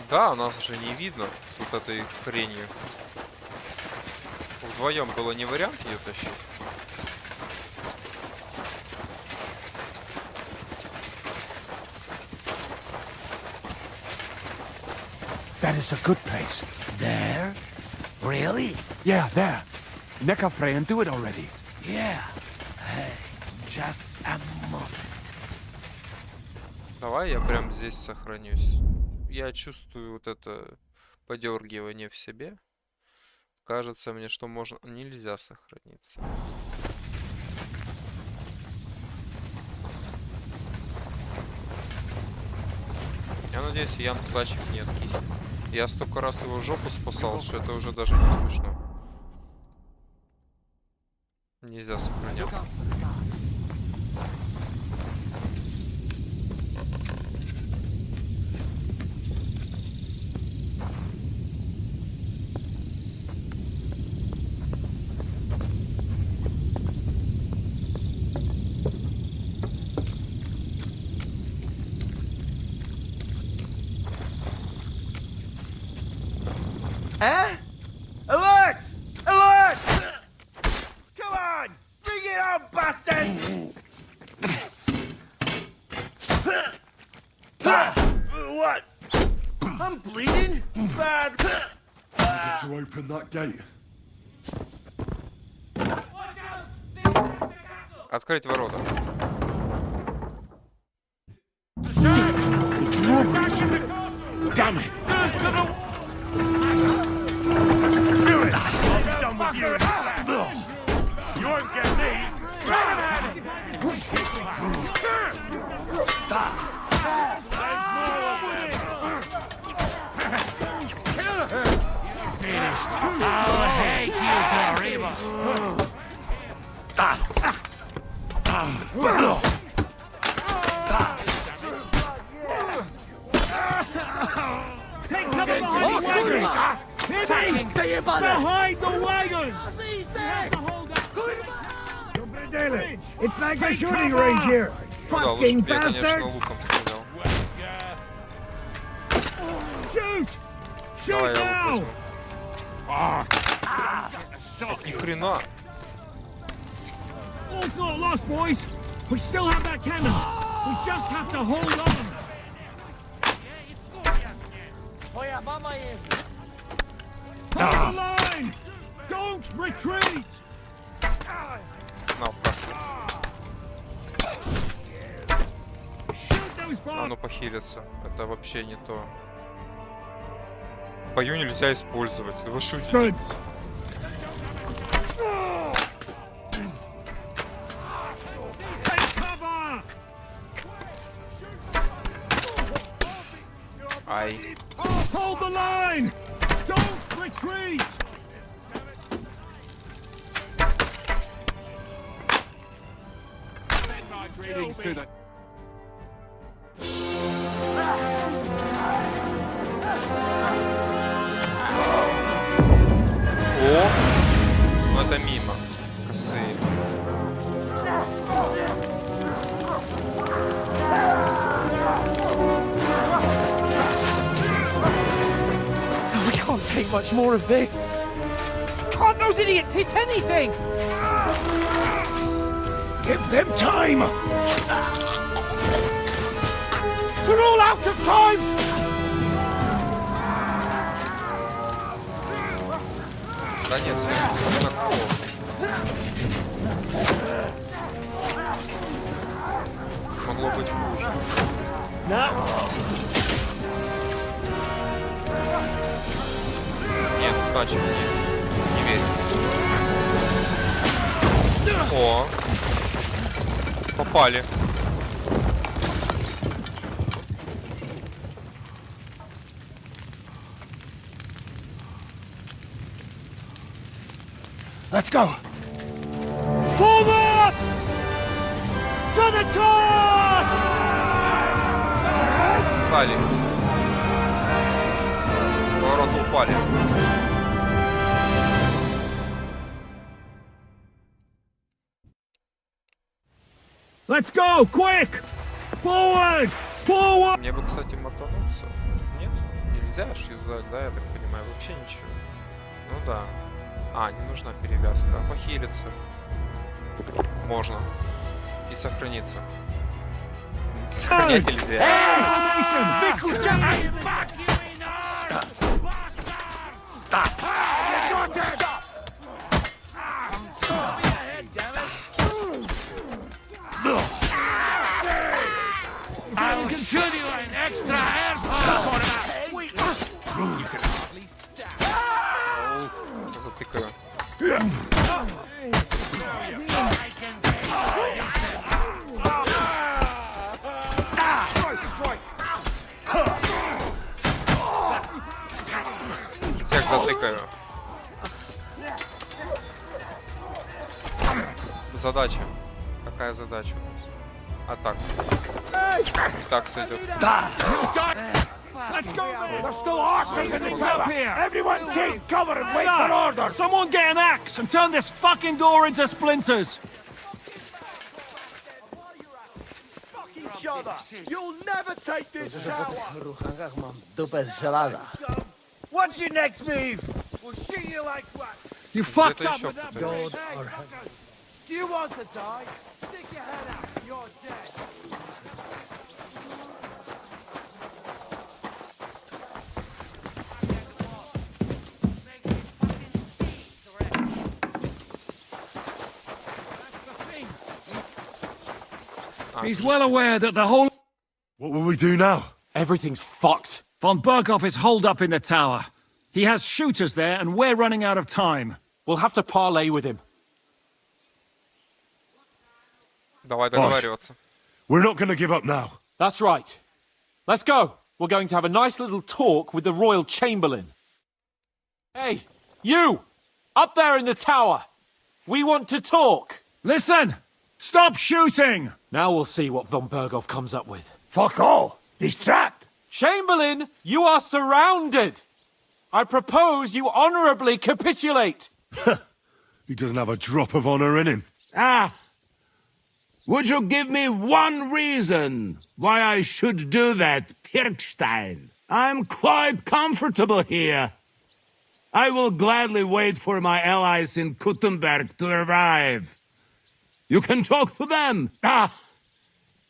Да, нас же не видно с вот этой хренью. Вдвоем было не вариант ее тащить. That is a good place. There? Really? Yeah, there. Nekafre and do it already. Yeah. Hey, just a moment. Давай я прям здесь сохранюсь. Я чувствую вот это подергивание в себе. Кажется мне, что можно... Нельзя сохраниться. Я надеюсь, Ян тачек не откисит. Я столько раз его жопу спасал, что это уже даже не смешно. Нельзя сохраняться. Huh? Alert! Alert! Come on! Bring it on, bastards! What? I'm bleeding? Bad. To open that gate. Открыть ворота. Damn it! Do it! I'm done with you. You won't get me. Finished. I'll hate you forever. Behind the wagon! It's like a shooting range here. Ну да, лучше бы я, конечно, луком стрелял. Shoot! Давай Shoot я лук now! возьму. Ни хрена. All's not lost, boys. We still have that cannon. We just have to hold on. Hold the line! Don't retreat! На, пошли. Shoot those А bombs! ну похилиться. Это вообще не то. Бою нельзя использовать. Да вы шутите. Good. Take cover! Ай. Hold the line! Don't retreat! О! Ну это мимо. Косые. We can't take much more of this. Can't those idiots hit anything? Give them time! We're all out of time! Да нет, всё так плохо. Могло быть хуже. Нет, тачек нет. Не верю. О! Попали. Let's go! Forward! To the top! Стали. Ворота упали. Let's go! Quick! Forward! Forward! Мне бы, кстати, мотануться. Нет? Нельзя шизать, да, я так понимаю? Вообще ничего. Ну да. А, не нужна перевязка. А похилиться можно. И сохраниться. Сохранять нельзя. I'll shoot you an extra asshole. Затыкаю. Всех затыкаю. Задача. Какая задача у нас? А так. Так сойдет. Let's go there! There's still archers in the tower! Everyone take cover and wait for orders! Someone get an axe and turn this fucking door into splinters! Fuck each other! You'll never take this tower! What's your next move? We'll shoot you like what? You fucked up with that bitch! Do you want to die? Stick your head out! You're dead! He's well aware that the whole... What will we do now? Everything's fucked. Von Berghoff is holed up in the tower. He has shooters there, and we're running out of time. We'll have to parley with him. Давай договариваться. We're not going to give up now. That's right. Let's go. We're going to have a nice little talk with the Royal Chamberlain. Hey, you! Up there in the tower! We want to talk! Listen! Stop shooting! Now we'll see what von Berghoff comes up with. Fuck all! He's trapped! Chamberlain, you are surrounded! I propose you honorably capitulate! He doesn't have a drop of honor in him. Ah! Would you give me one reason why I should do that, Persteń? I'm quite comfortable here. I will gladly wait for my allies in Kuttenberg to arrive. You can talk to them. Ah!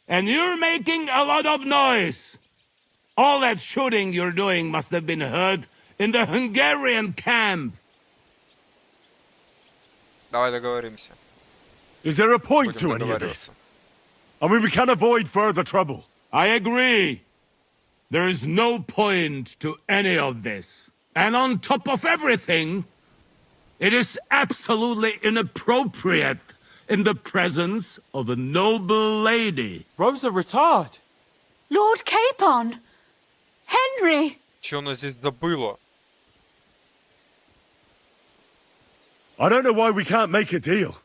And you're making a lot of noise. All that shooting you're doing must have been heard in the Hungarian camp. Давай договоримся. Is there a point Будем to any of договариваться. this? I mean, we can avoid further trouble. I agree. There is no point to any of this. And on top of everything, it is absolutely inappropriate in the presence of a noble lady. Rosa Retard! Lord Capon! Henry! Че оно здесь добыло? I don't know why we can't make a deal.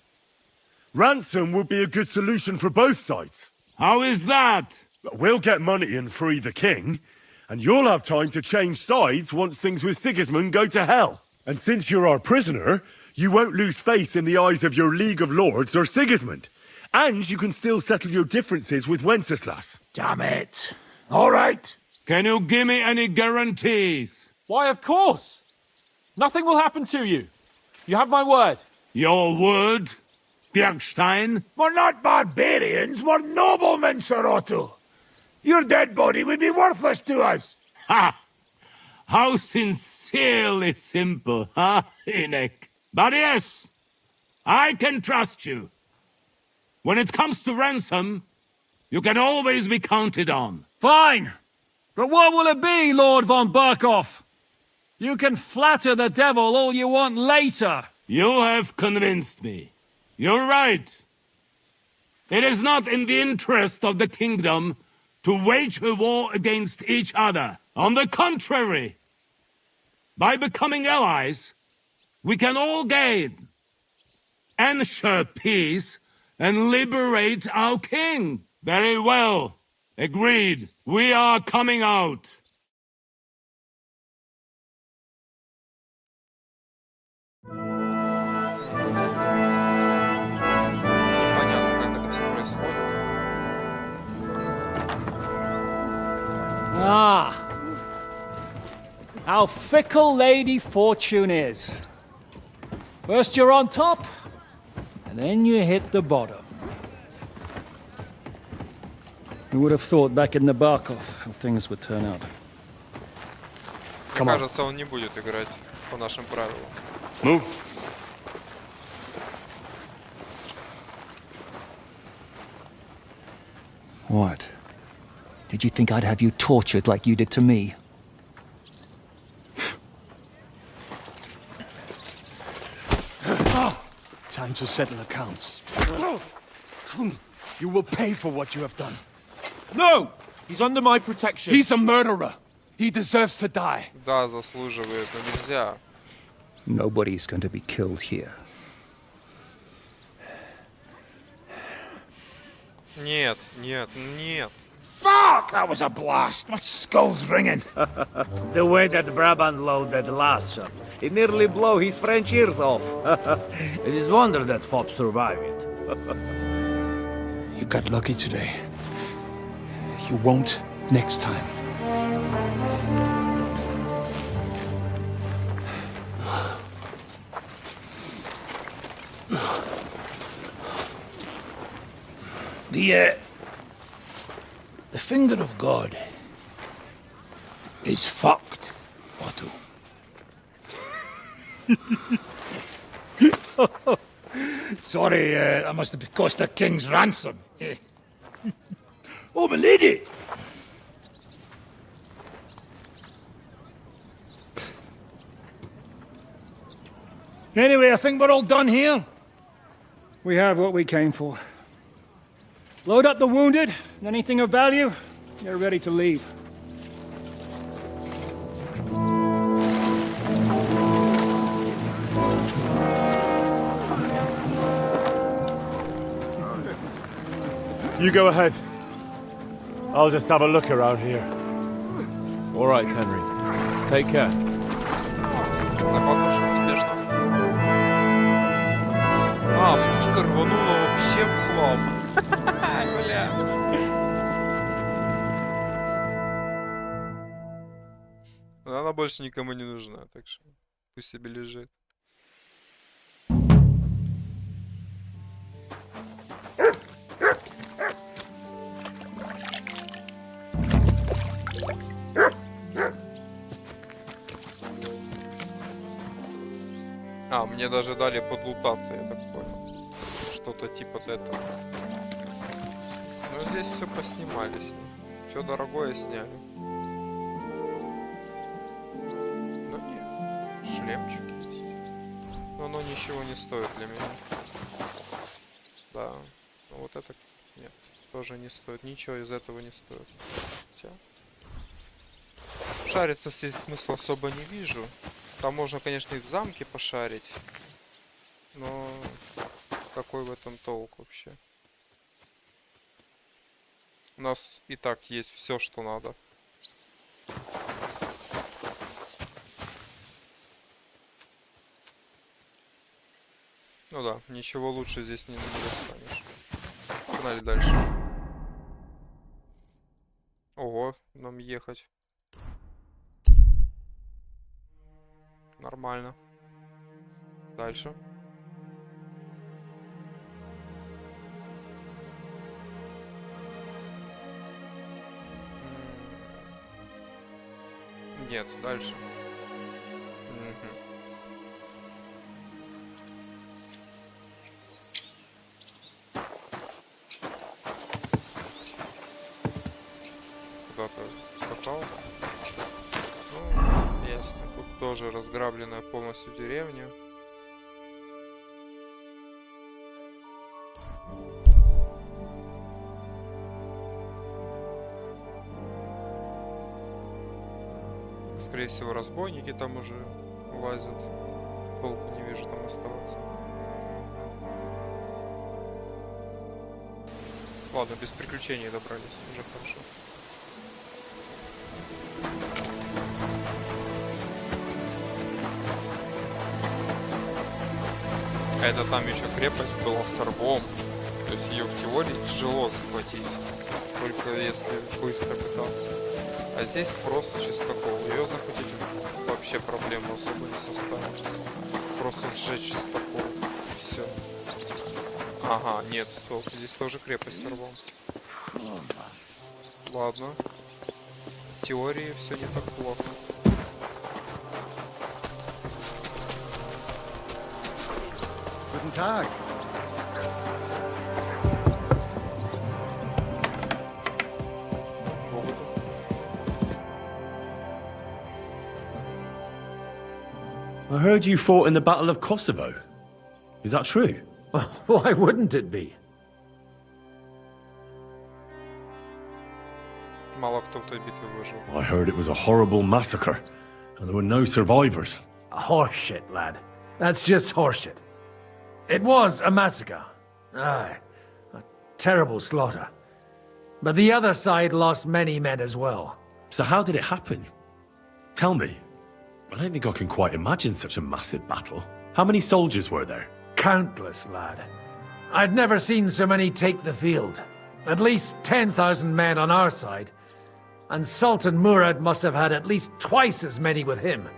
Ransom would be a good solution for both sides. How is that? We'll get money and free the king, and you'll have time to change sides once things with Sigismund go to hell. And since you're our prisoner, you won't lose face in the eyes of your League of Lords or Sigismund. And you can still settle your differences with Wenceslas. Damn it. All right. Can you give me any guarantees? Why, of course! Nothing will happen to you. You have my word. Your word, Persteń? We're not barbarians, we're noblemen, Sir Otto. Your dead body would be worthless to us. Ha! How sincerely simple, huh, Enoch? But yes, I can trust you. When it comes to ransom, you can always be counted on. Fine! But what will it be, Lord von Berghoff? You can flatter the devil all you want later. You have convinced me. You're right. It is not in the interest of the kingdom to wage a war against each other. On the contrary, by becoming allies, we can all gain. ensure peace and liberate our king. Very well. Agreed. We are coming out. Непонятно, как это все происходит. Ah, how fickle Lady Fortune is. First you're on top, and then you hit the bottom. Who would have thought back in Nabokov how things would turn out? Мне кажется, он не будет играть по нашим правилам. Move. What? Did you think I'd have you tortured like you did to me? Time to settle accounts. You will pay for what you have done. No! He's under my protection. He's a murderer. He deserves to die. Да, заслуживает, но нельзя. Nobody's going to be killed here. Нет, нет, нет. Fuck! That was a blast. My skull's ringing. The way that Brabant loaded last shot, it nearly blew his French ears off. It is wonder that Fop survived it. You got lucky today. You won't next time. The finger of God is fucked, Otto. Sorry, that must have cost the king's ransom. Oh, my lady! Anyway, I think we're all done here. We have what we came for. Load up the wounded, and anything of value, you're ready to leave. You go ahead. I'll just have a look around here. All right, Henry. Take care. Забавно, что успешно. А, пушка рванула вообще в хлам. Бля. Но она больше никому не нужна, так что пусть себе лежит. А, мне даже дали подлутаться, я так понял. Что-то типа этого. Ну, здесь все поснимали с ним. Все дорогое сняли. Ну нет, шлемчик есть. Но оно ничего не стоит для меня. Да, ну вот это нет, тоже не стоит. Ничего из этого не стоит. Хотя... Шариться здесь смысла особо не вижу. Там можно, конечно, и в замке пошарить. Но какой в этом толк вообще? У нас и так есть все, что надо. Ну да, ничего лучше здесь не достанешь. Погнали дальше. Ого, нам ехать. Нормально. Дальше. Нет, дальше. Куда-то скакал. Ну, ясно. Тут тоже разграбленная полностью деревня. Скорее всего, разбойники там уже лазят. Толку не вижу там оставаться. Ладно, без приключений добрались, уже хорошо. А это там еще крепость была с рвом. То есть ее в теории тяжело захватить, только если быстро пытаться. А здесь просто чистокол. Ее захватить вообще проблема особо не составит. Просто сжечь чистокол. Все. Ага, нет, стоп. Здесь тоже крепость с рвом. Ладно. В теории все не так плохо. Guten Tag. I heard you fought in the Battle of Kosovo. Is that true? Why wouldn't it be? Мало кто в той битве выжил. I heard it was a horrible massacre, and there were no survivors. Horseshit, lad. That's just horseshit. It was a massacre. Aye, a terrible slaughter. But the other side lost many men as well. So how did it happen? Tell me. I don't think I can quite imagine such a massive battle. How many soldiers were there? Countless, lad. I'd never seen so many take the field. At least 10,000 men on our side. And Sultan Murad must have had at least twice as many with him.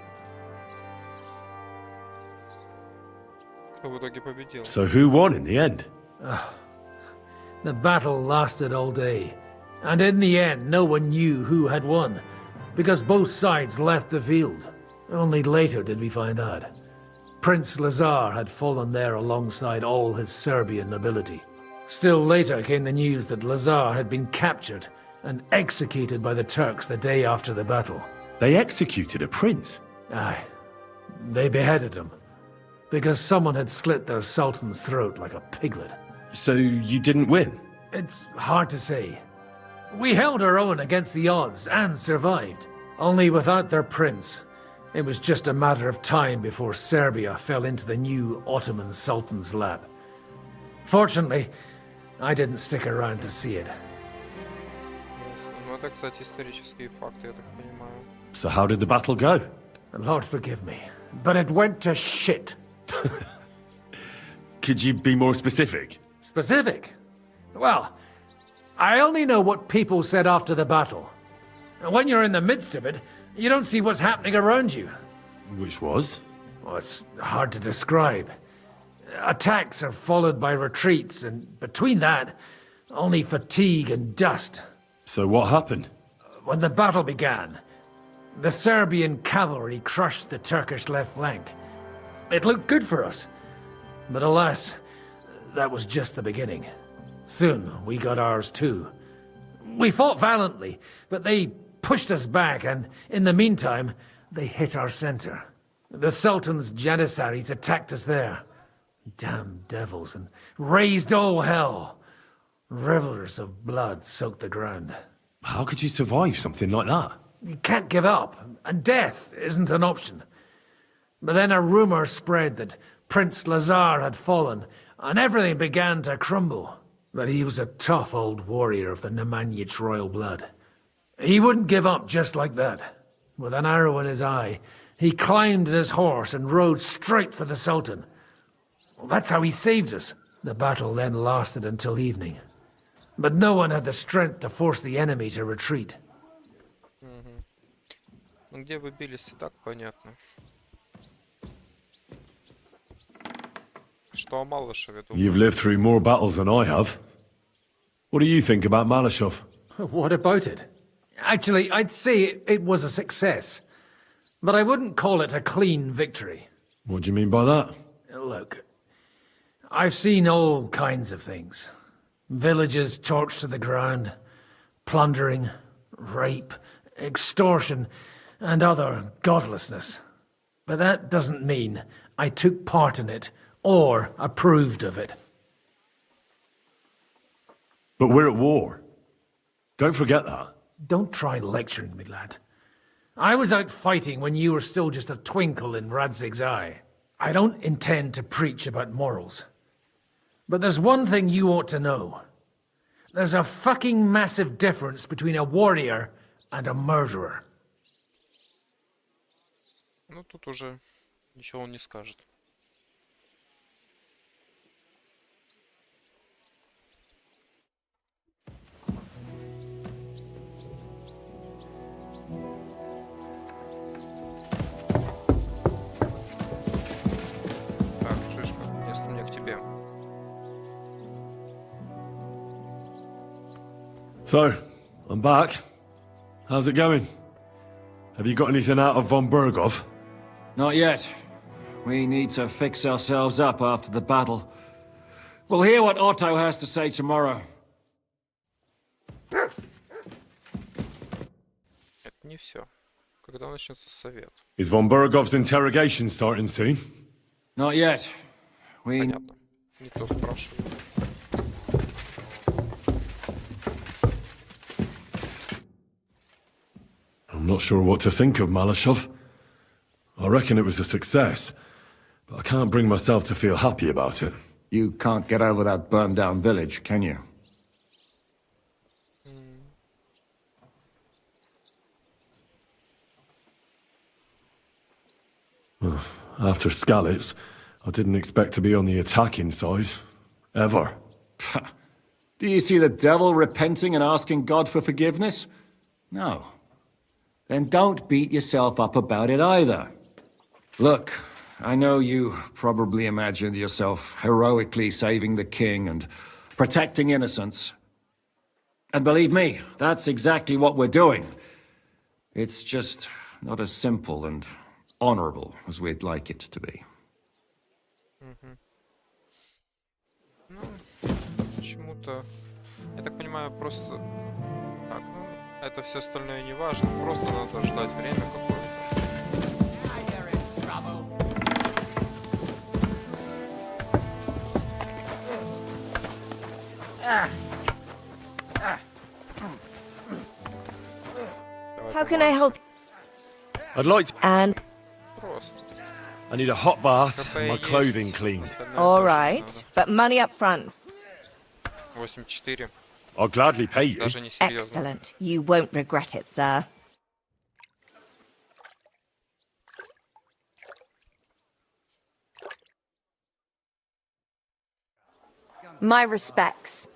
Кто в итоге победил? So who won in the end? The battle lasted all day. And in the end, no one knew who had won. Because both sides left the field. Only later did we find out. Prince Lazar had fallen there alongside all his Serbian nobility. Still later came the news that Lazar had been captured and executed by the Turks the day after the battle. They executed a prince? Aye. They beheaded him. Because someone had slit their sultan's throat like a piglet. So you didn't win? It's hard to say. We held our own against the odds and survived. Only without their prince, it was just a matter of time before Serbia fell into the new Ottoman Sultan's lap. Fortunately, I didn't stick around to see it. Ну это, кстати, исторические факты, я так понимаю. So how did the battle go? Lord forgive me, but it went to shit. Could you be more specific? Specific? Well, I only know what people said after the battle. And when you're in the midst of it, you don't see what's happening around you. Which was? Well, it's hard to describe. Attacks are followed by retreats, and between that, only fatigue and dust. So what happened? When the battle began, the Serbian cavalry crushed the Turkish left flank. It looked good for us. But alas, that was just the beginning. Soon, we got ours too. We fought valiantly, but they pushed us back, and in the meantime, they hit our center. The Sultan's Janissaries attacked us there. Damn devils, and raised all hell. Rivers of blood soaked the ground. How could you survive something like that? You can't give up, and death isn't an option. But then a rumor spread that Prince Lazar had fallen, and everything began to crumble. But he was a tough old warrior of the Nemanjic royal blood. He wouldn't give up just like that. With an arrow in his eye, he climbed his horse and rode straight for the Sultan. Well, that's how he saved us. The battle then lasted until evening. But no one had the strength to force the enemy to retreat. Ну где вы бились, и так понятно. Что о Малышеве думаете? You've lived through more battles than I have. What do you think about Malashov? What about it? Actually, I'd say it was a success. But I wouldn't call it a clean victory. What do you mean by that? Look, I've seen all kinds of things. Villages torched to the ground, plundering, rape, extortion, and other godlessness. But that doesn't mean I took part in it or approved of it. But we're at war. Don't forget that. Don't try lecturing me, lad. I was out fighting when you were still just a twinkle in Radzig's eye. I don't intend to preach about morals. But there's one thing you ought to know. There's a fucking massive difference between a warrior and a murderer. Ну, тут уже ничего он не скажет. Так, Шишка, место мне к тебе. So, I'm back. How's it going? Have you got anything out of von Bergov? Not yet. We need to fix ourselves up after the battle. We'll hear what Otto has to say tomorrow. Это не все. Когда начнется совет? Is von Bergov's interrogation starting soon? Not yet. We... Понятно. Не то спрашиваю. I'm not sure what to think of Malashov. I reckon it was a success, but I can't bring myself to feel happy about it. You can't get over that burned-down village, can you? After Skalitz, I didn't expect to be on the attacking side. Ever. Do you see the devil repenting and asking God for forgiveness? No. Then don't beat yourself up about it either. Look, I know you probably imagined yourself heroically saving the king and protecting innocents. And believe me, that's exactly what we're doing. It's just not as simple and honorable as we'd like it to be. Ну, почему-то, я так понимаю, просто... Так, ну, это все остальное не важно, просто надо ждать время какое-то. How can I help? I'd like to... And Просто. I need a hot bath and my clothing cleaned. all right, but money up front. 8-4. I'll gladly pay you. Даже не серьезно. Excellent. You won't regret it, sir. My respects.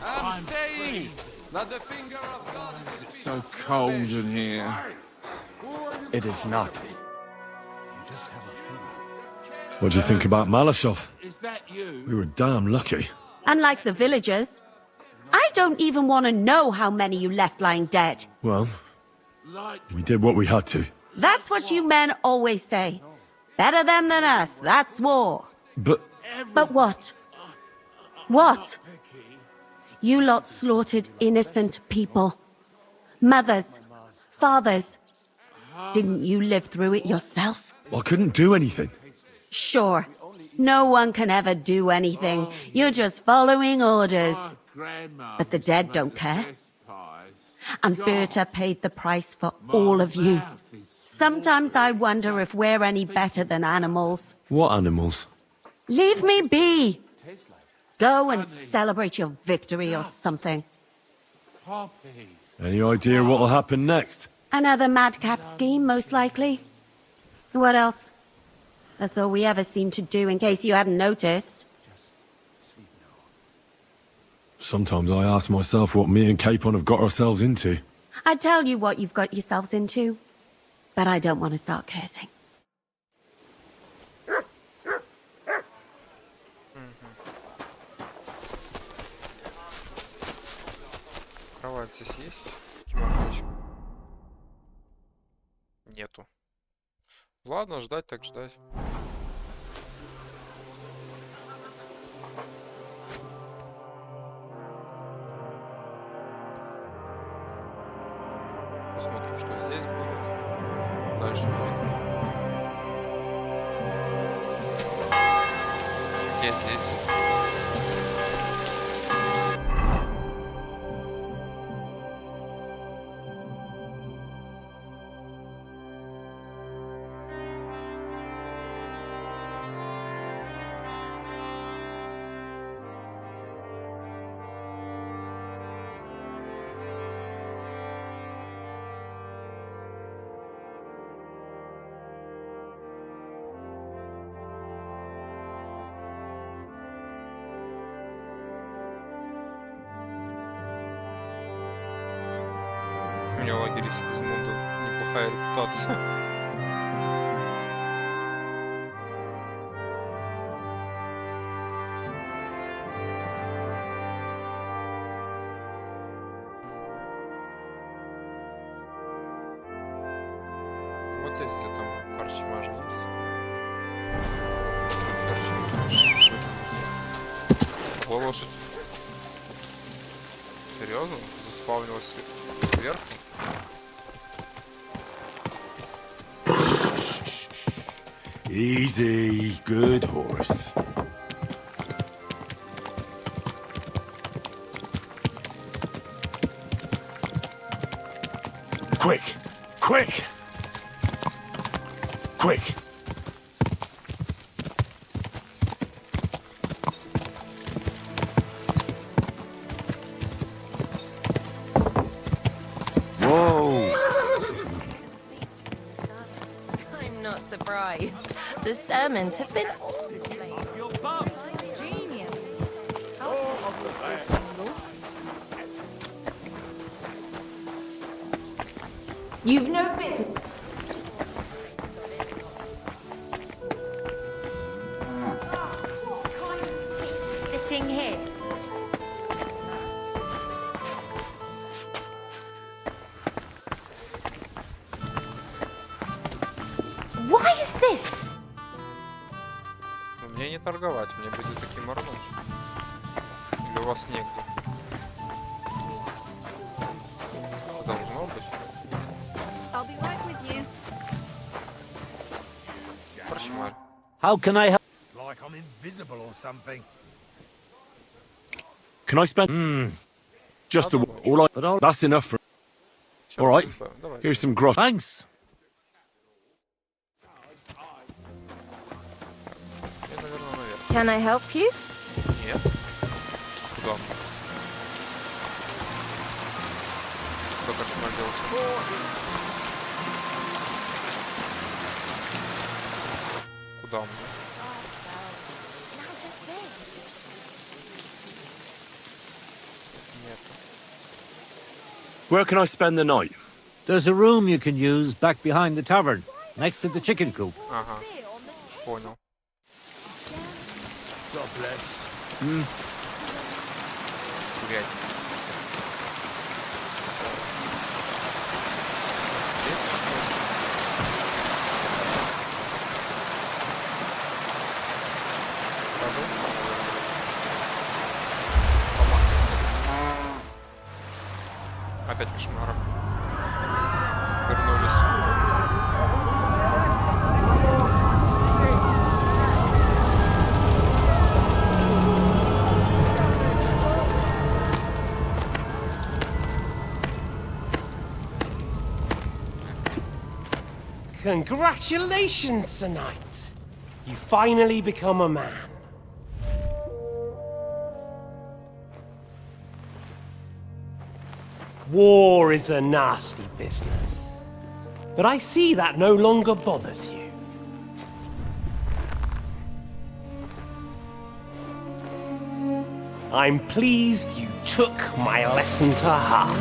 I'm saying that the finger of God is It's so cold in here. It is not. What do you think about Malashov? Is that you? We were damn lucky. Unlike the villagers, I don't even want to know how many you left lying dead. Well, we did what we had to. That's what you men always say. Better them than us, that's war. But But what? What? You lot slaughtered innocent people. Mothers, fathers. Didn't you live through it yourself? I couldn't do anything. Sure. No one can ever do anything. You're just following orders. But the dead don't care. And Berta paid the price for all of you. Sometimes I wonder if we're any better than animals. What animals? Leave me be. Go and celebrate your victory or something. Any idea what'll happen next? Another madcap scheme, most likely. What else? That's all we ever seem to do, in case you hadn't noticed. Sometimes I ask myself what me and Capon have got ourselves into. I'd tell you what you've got yourselves into, but I don't want to start cursing. Кровать здесь есть? Кимонович? Нету. Ладно, ждать так ждать. Посмотрим, что здесь будет. Дальше будет. Я здесь. меня в лагере Сигизмунда неплохая репутация. Вот здесь где-то корчма же есть. О, лошадь. Серьезно? Заспавнилась сверху? Easy, good horse. Quick! Quick! Quick! Whoa! I'm not surprised. The sermons have been all genius. You've no business. Sitting here. Why is this? Но мне не торговать, мне будет таким орнуть. Или у вас негде? Должно быть. I'll be right with you. Корчмарь. How can I help? It's like I'm invisible or something. Can I spend? Just the all I. That's enough for. All right. Here's some gross. Thanks. Я, наверное, наверх. Can I help you? Нет. Куда? Что корчмарь делать? Куда мне? Нет. Where can I spend the night? There's a room you can use back behind the tavern, next to the chicken coop. Ага. Понял. God bless. Гулять. Опять кошмары. Вернулись. Congratulations, Sir Knight. You finally become a man. War is a nasty business, but I see that no longer bothers you. I'm pleased you took my lesson to heart.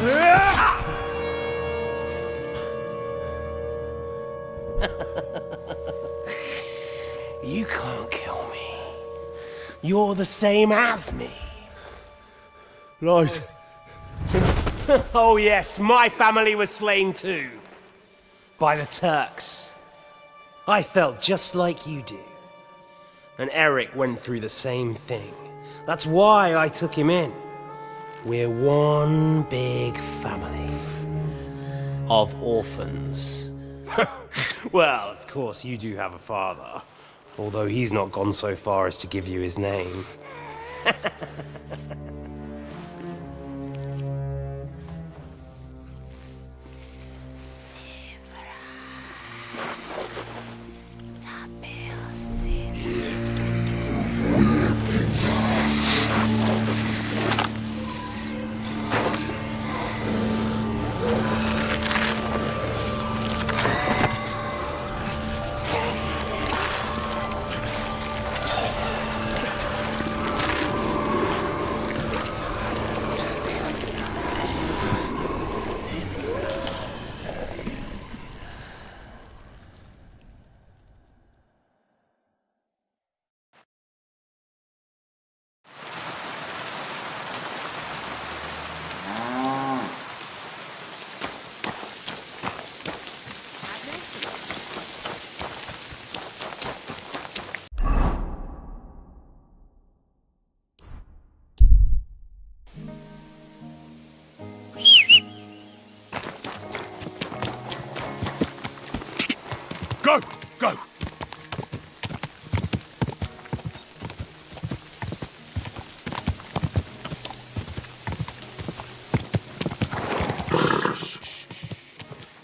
You can't kill me. You're the same as me. Right. Oh yes, my family was slain too. By the Turks. I felt just like you do. And Eric went through the same thing. That's why I took him in. We're one big family. Of orphans. Well, of course you do have a father. Although he's not gone so far as to give you his name. Go! Go!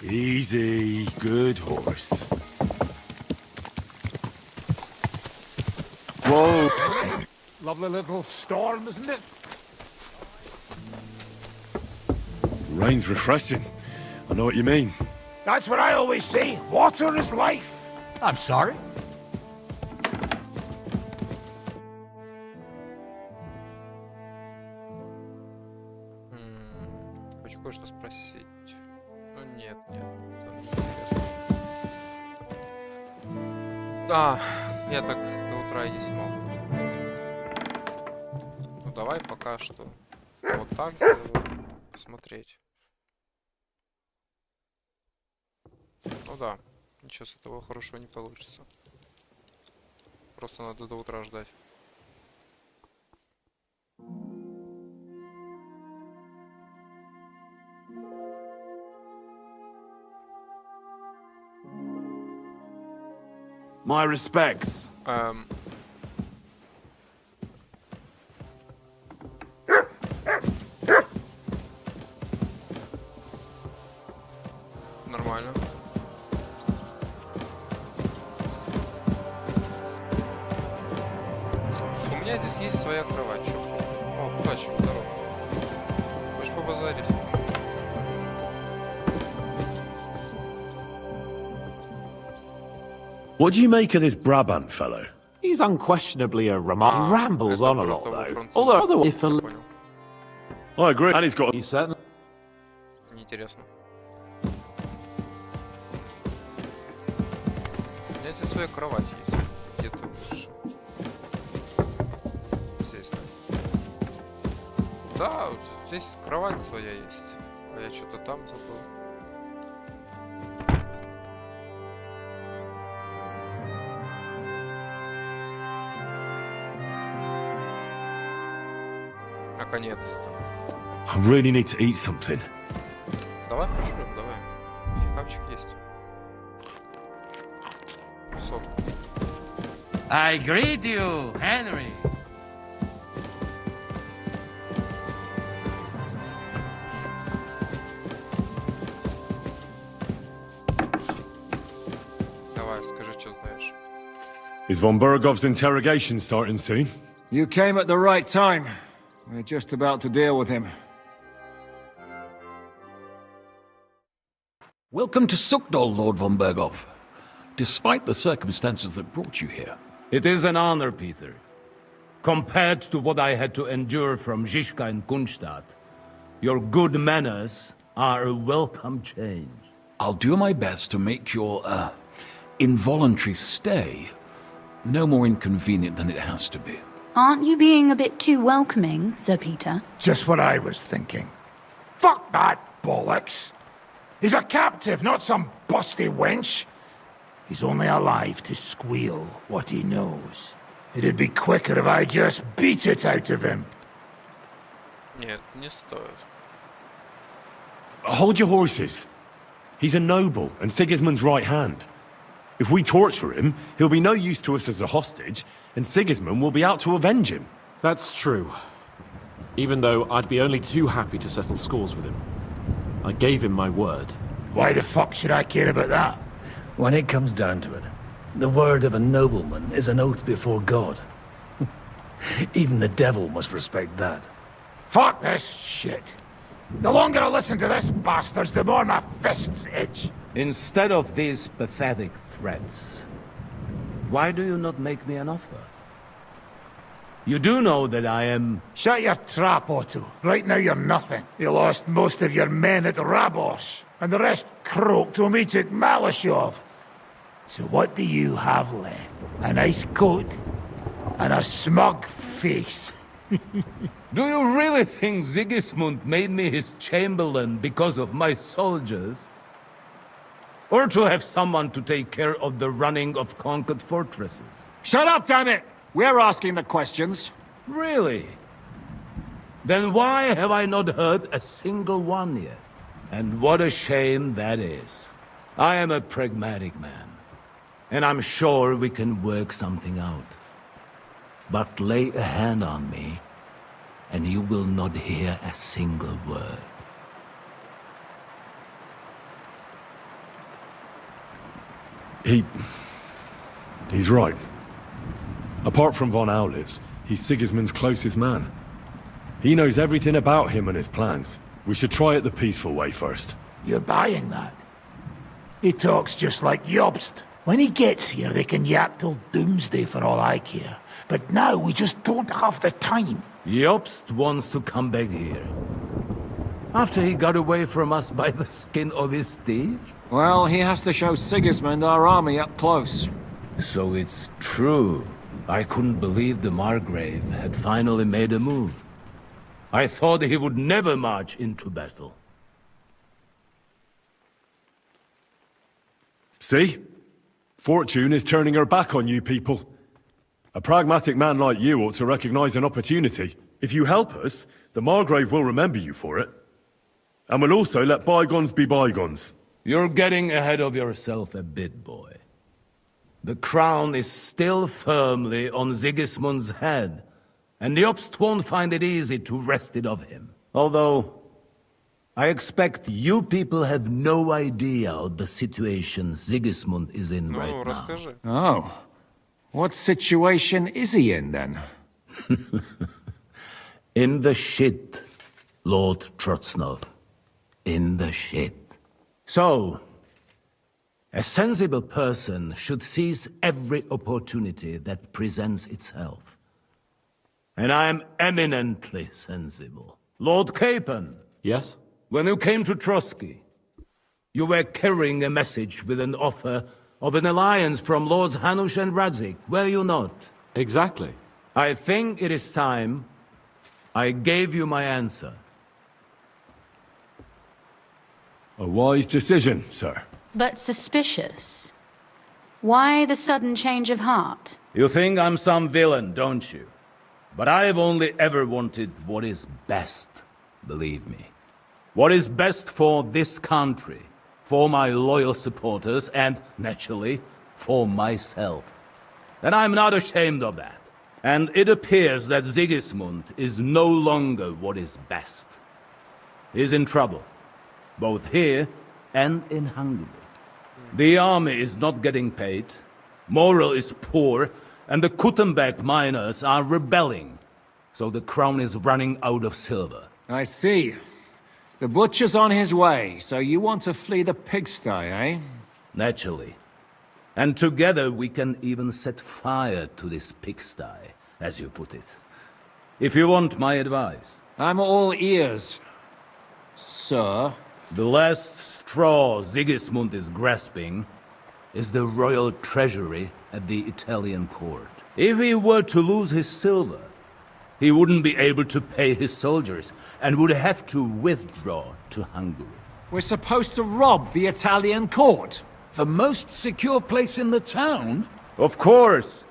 Easy. Good horse. Whoa. Lovely little storm, isn't it? Rain's refreshing. I know what you mean. That's what I always say. Water is life. I'm sorry? Хочу кое-что спросить. Ну нет, нет. Это неинтересно. Да, я так до утра и не смог. Ну давай пока что вот так сделаю. Посмотреть. Ну да, ничего с этого хорошего не получится. Просто надо до утра ждать. My respects. Нормально. У меня здесь есть своя кровать. Чё? О, удачи, здорово. Хочешь побазарить? What do you make of this Brabant fellow? He's unquestionably a remark. He rambles on a lot, though. Although, if a... I agree. And he's got... He's certain... Неинтересно. У меня здесь своя кровать есть. Где-то выше. Здесь, да? Да, вот здесь кровать своя есть. А я что-то там забыл. Наконец-то. I really need to eat something. Давай пожрем, давай. Хавчик есть. Сотку. I greet you, Henry. Давай, скажи, что знаешь. Is von Bergov's interrogation starting soon? You came at the right time. We're just about to deal with him. Welcome to Sukdal, Lord von Bergov. Despite the circumstances that brought you here. It is an honor, Peter. Compared to what I had to endure from Zizka and Kunstadt, your good manners are a welcome change. I'll do my best to make your, involuntary stay no more inconvenient than it has to be. Aren't you being a bit too welcoming, Sir Peter? Just what I was thinking. Fuck that bollocks. He's a captive, not some busty wench. He's only alive to squeal what he knows. It'd be quicker if I just beat it out of him. Нет, не стоит. Hold your horses. He's a noble and Sigismund's right hand. If we torture him, he'll be no use to us as a hostage, and Sigismund will be out to avenge him. That's true. Even though I'd be only too happy to settle scores with him. I gave him my word. Why the fuck should I care about that? When it comes down to it, the word of a nobleman is an oath before God. Even the devil must respect that. Fuck this shit. The longer I listen to this bastards, the more my fists itch. Instead of these pathetic threats, why do you not make me an offer? You do know that I am... Shut your trap, Otto. Right now you're nothing. You lost most of your men at Rabos, and the rest croaked when we took Malashov. So what do you have left? A nice coat and a smug face. Do you really think Sigismund made me his chamberlain because of my soldiers? Or to have someone to take care of the running of conquered fortresses? Shut up, damn it! We're asking the questions. Really? Then why have I not heard a single one yet? And what a shame that is. I am a pragmatic man. and I'm sure we can work something out. But lay a hand on me, and you will not hear a single word. He's right. Apart from von Auliv's, he's Sigismund's closest man. He knows everything about him and his plans. We should try it the peaceful way first. You're buying that? He talks just like Jobst. When he gets here, they can yap till doomsday for all I care. But now we just don't have the time. Jobst wants to come back here. After he got away from us by the skin of his teeth? Well, he has to show Sigismund our army up close. So it's true. I couldn't believe the Margrave had finally made a move. I thought he would never march into battle. See? Fortune is turning her back on you people. A pragmatic man like you ought to recognize an opportunity. If you help us, the Margrave will remember you for it. And will also let bygones be bygones. You're getting ahead of yourself a bit, boy. The crown is still firmly on Sigismund's head, and the Obst won't find it easy to wrest it of him. Although, I expect you people have no idea of the situation Sigismund is in right now. Oh. What situation is he in, then? In the shit, Lord Trotsnov. In the shit. So, a sensible person should seize every opportunity that presents itself. And I am eminently sensible. Lord Capon. Yes? When you came to Trotsky, you were carrying a message with an offer of an alliance from Lords Hanush and Radzik, were you not? Exactly. I think it is time I gave you my answer. A wise decision, sir. But suspicious. Why the sudden change of heart? You think I'm some villain, don't you? But I've only ever wanted what is best, believe me. What is best for this country, for my loyal supporters, and, naturally, for myself. And I'm not ashamed of that. And it appears that Sigismund is no longer what is best. He's in trouble, both here and in Hungary. The army is not getting paid, morale is poor, and the Kuttenberg miners are rebelling. So the crown is running out of silver. I see. The butcher's on his way, so you want to flee the pigsty, eh? Naturally. And together we can even set fire to this pigsty, as you put it. If you want my advice. I'm all ears, sir. The last straw Sigismund is grasping is the royal treasury at the Italian court. If he were to lose his silver, he wouldn't be able to pay his soldiers and would have to withdraw to Hungary. We're supposed to rob the Italian court. The most secure place in the town? Of course!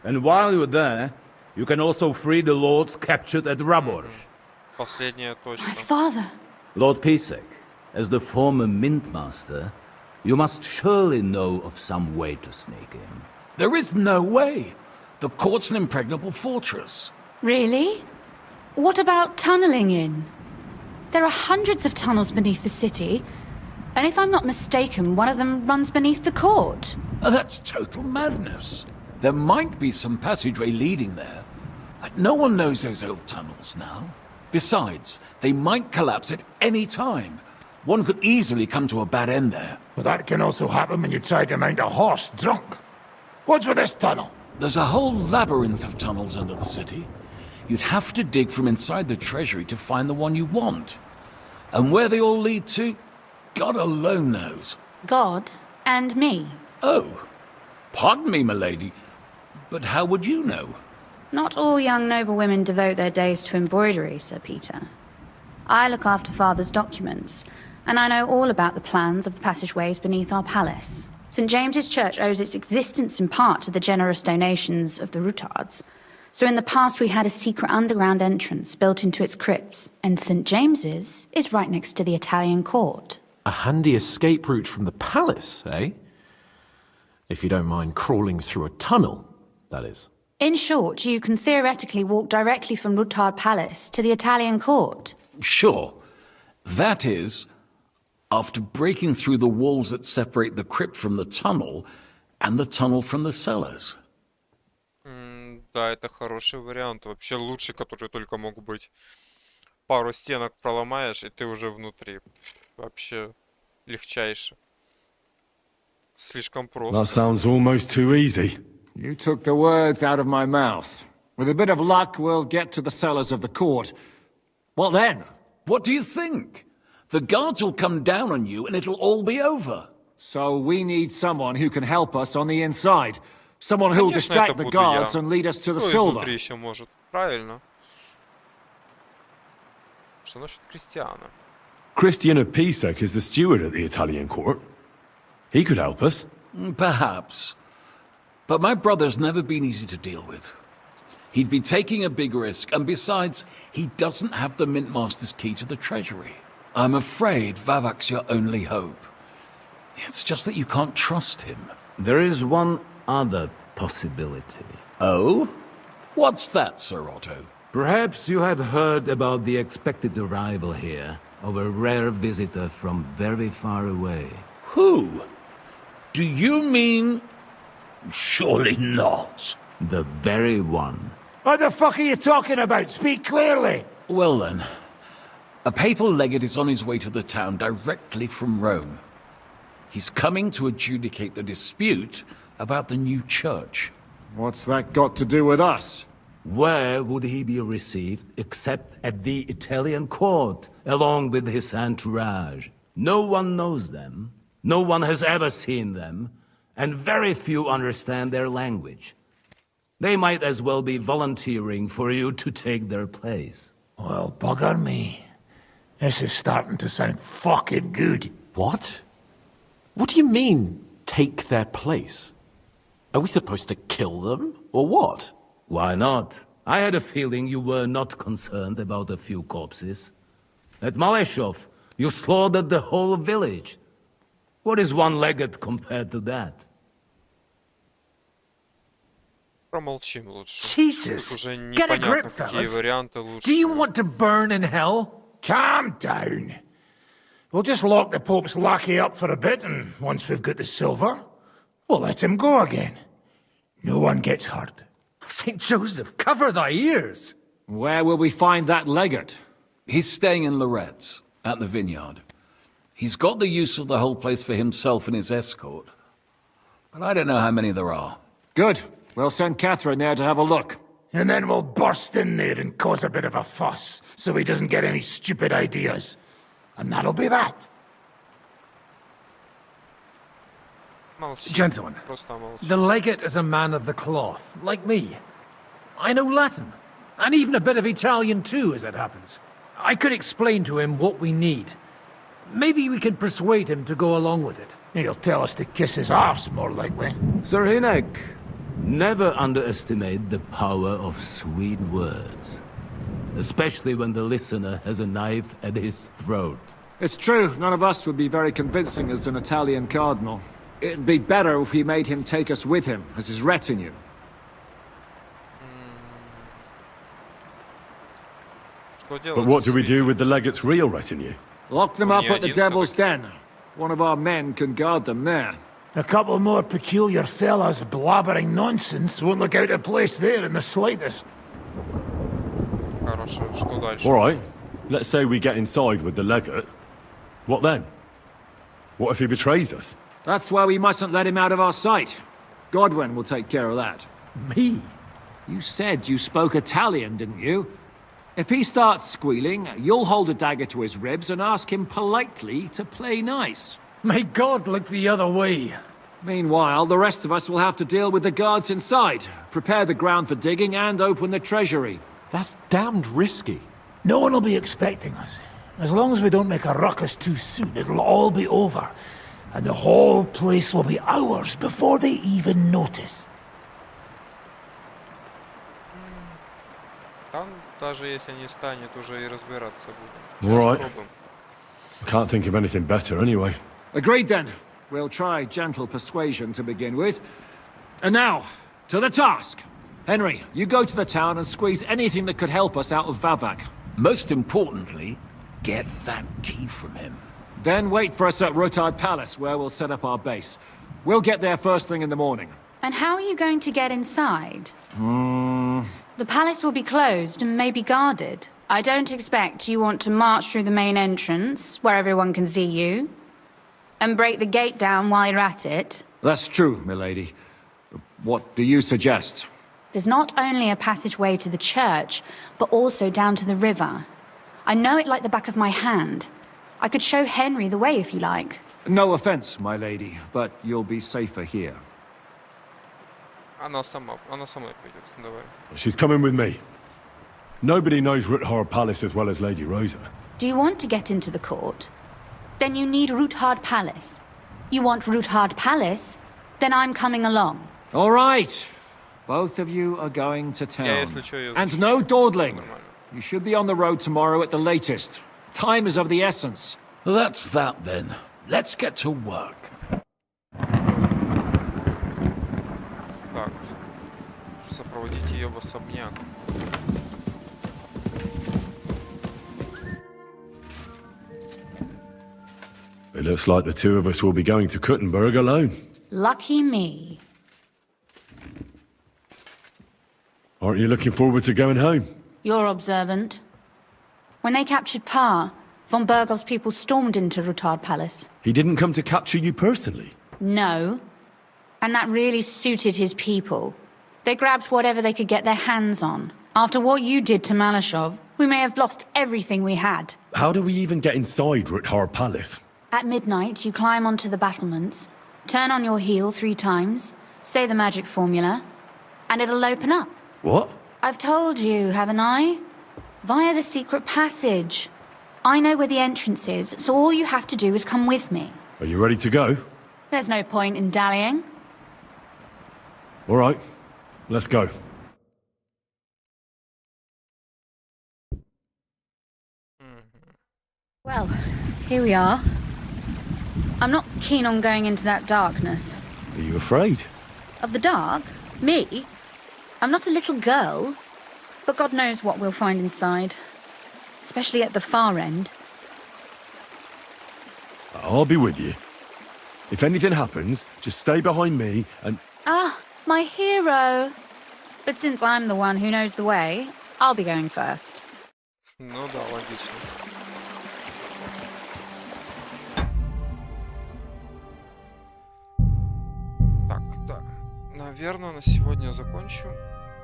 And while you're there, you can also free the lords captured at Raborj. Последняя точка. My father. Lord Pisek, as the former mintmaster, you must surely know of some way to sneak in. There is no way. The court's an impregnable fortress. Really? What about tunneling in? There are hundreds of tunnels beneath the city, and if I'm not mistaken, one of them runs beneath the court. That's total madness. There might be some passageway leading there, but no one knows those old tunnels now. Besides, they might collapse at any time. One could easily come to a bad end there. Well, that can also happen when you try to mount a horse drunk. What's with this tunnel? There's a whole labyrinth of tunnels under the city. You'd have to dig from inside the treasury to find the one you want. And where they all lead to, God alone knows. God and me. Oh, pardon me, milady, but how would you know? Not all young noble women devote their days to embroidery, Sir Peter. I look after Father's documents, and I know all about the plans of the passageways beneath our palace. St. James's Church owes its existence in part to the generous donations of the Routards. So in the past we had a secret underground entrance built into its crypts, and St. James's is right next to the Italian court. A handy escape route from the palace, eh? If you don't mind crawling through a tunnel, that is. In short, you can theoretically walk directly from Ruttard Palace to the Italian court. Sure. That is, after breaking through the walls that separate the crypt from the tunnel, and the tunnel from the cellars. Да, это хороший вариант. Вообще лучший, который только мог быть. Пару стенок проломаешь, и ты уже внутри. Вообще легчайше. Слишком просто. That sounds almost too easy. You took the words out of my mouth. With a bit of luck, we'll get to the cellars of the court. What then? What do you think? The guards will come down on you and it'll all be over. So we need someone who can help us on the inside. Someone who'll Конечно, distract это the буду guards я. and lead us to the Кто и silver. внутри еще может? Правильно. Что насчет Кристиана? Christian of Pisek is the steward at the Italian court. He could help us. Perhaps. But my brother's never been easy to deal with. He'd be taking a big risk, and besides, he doesn't have the Mint Master's key to the treasury. I'm afraid Vavak's your only hope. It's just that you can't trust him. There is one other possibility. Oh? What's that, Sir Otto? Perhaps you have heard about the expected arrival here of a rare visitor from very far away. Who? Do you mean... Surely not. The very one. What the fuck are you talking about? Speak clearly. Well then, a papal legate is on his way to the town directly from Rome. He's coming to adjudicate the dispute about the new church. What's that got to do with us? Where would he be received except at the Italian court, along with his entourage? No one knows them, no one has ever seen them, and very few understand their language. They might as well be volunteering for you to take their place. Well, bugger me. This is starting to sound fucking good. What? What do you mean, take their place? Are we supposed to kill them, or what? Why not? I had a feeling you were not concerned about a few corpses. At Maleshov, you slaughtered the whole village. What is one legate compared to that? Промолчим лучше. Jesus! Тут уже Get a непонятно, grip, какие fellas. варианты лучше. Do you want to burn in hell? Calm down. We'll just lock the Pope's lackey up for a bit, and once we've got the silver, we'll let him go again. No one gets hurt. St. Joseph, cover thy ears! Where will we find that legate? He's staying in Loretz, at the vineyard. He's got the use of the whole place for himself and his escort. But I don't know how many there are. Good. We'll send Catherine there to have a look. And then we'll burst in there and cause a bit of a fuss, so he doesn't get any stupid ideas. And that'll be that. Молчи. Gentlemen, Просто молчи. the legate is a man of the cloth, like me. I know Latin, and even a bit of Italian too, as it happens. I could explain to him what we need. Maybe we can persuade him to go along with it. He'll tell us to kiss his arse, more likely. Sir Hinek, never underestimate the power of sweet words. Especially when the listener has a knife at his throat. It's true, none of us would be very convincing as an Italian cardinal. It'd be better if we made him take us with him, as his retinue. But what do we do with the legate's real retinue? Lock them up at the Devil's Den. One of our men can guard them there. A couple more peculiar fellas blabbering nonsense won't look out of place there in the slightest. Хорошо, что дальше? All right. Let's say we get inside with the legate. What then? What if he betrays us? That's why we mustn't let him out of our sight. Godwin will take care of that. Me? You said you spoke Italian, didn't you? If he starts squealing, you'll hold a dagger to his ribs and ask him politely to play nice. May God look the other way. Meanwhile, the rest of us will have to deal with the guards inside, prepare the ground for digging, and open the treasury. That's damned risky. No one will be expecting us. As long as we don't make a ruckus too soon, it'll all be over. And the whole place will be ours before they even notice. Там, даже если не станет, уже и разбираться будем. All Сейчас right. пробуем. I can't think of anything better anyway. Agreed then. We'll try gentle persuasion to begin with. And now, to the task. Henry, you go to the town and squeeze anything that could help us out of Vavak. Most importantly, get that key from him. Then wait for us at Rotard Palace, where we'll set up our base. We'll get there first thing in the morning. And how are you going to get inside? The palace will be closed and may be guarded. I don't expect you want to march through the main entrance, where everyone can see you, and break the gate down while you're at it. That's true, milady. What do you suggest? There's not only a passageway to the church, but also down to the river. I know it like the back of my hand. I could show Henry the way if you like. No offense, my lady, but you'll be safer here. Она сама пойдет. Давай. She's coming with me. Nobody knows Ruthard Palace as well as Lady Rosa. Do you want to get into the court? Then you need Ruthard Palace. You want Ruthard Palace? Then I'm coming along. All right. Both of you are going to town. если чё, я And no dawdling. You should be on the road tomorrow at the latest. Time is of the essence. That's that then. Let's get to work. Так. Сопроводите ее в особняк. It looks like the two of us will be going to Kuttenberg alone. Lucky me. Aren't you looking forward to going home? You're observant. When they captured Pa, von Bergov's people stormed into Ruthard Palace. He didn't come to capture you personally. No. And that really suited his people. They grabbed whatever they could get their hands on. After what you did to Malashov, we may have lost everything we had. How do we even get inside Ruthard Palace? At midnight, you climb onto the battlements, turn on your heel 3 times, say the magic formula, and it'll open up. What? I've told you, haven't I? Via the secret passage. I know where the entrance is, so all you have to do is come with me. Are you ready to go? There's no point in dallying. All right, let's go. Well, here we are. I'm not keen on going into that darkness. Are you afraid? Of the dark? Me? I'm not a little girl. But God knows what we'll find inside. Especially at the far end. I'll be with you. If anything happens, just stay behind me and... Ah, my hero. But since I'm the one who knows the way, I'll be going first. Ну да, логично. Так, да. Наверное, на сегодня я закончу.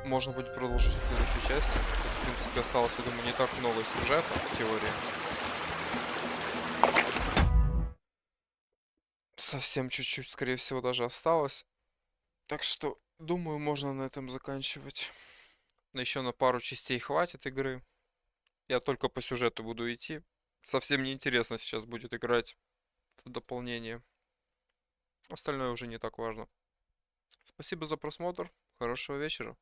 Можно будет продолжить в следующей части. Тут, в принципе, осталось, я думаю, не так много сюжета в теории. Совсем чуть-чуть, скорее всего, даже осталось. Так что, думаю, можно на этом заканчивать. Еще на пару частей хватит игры. Я только по сюжету буду идти. Совсем неинтересно сейчас будет играть в дополнение. Остальное уже не так важно. Спасибо за просмотр. Хорошего вечера.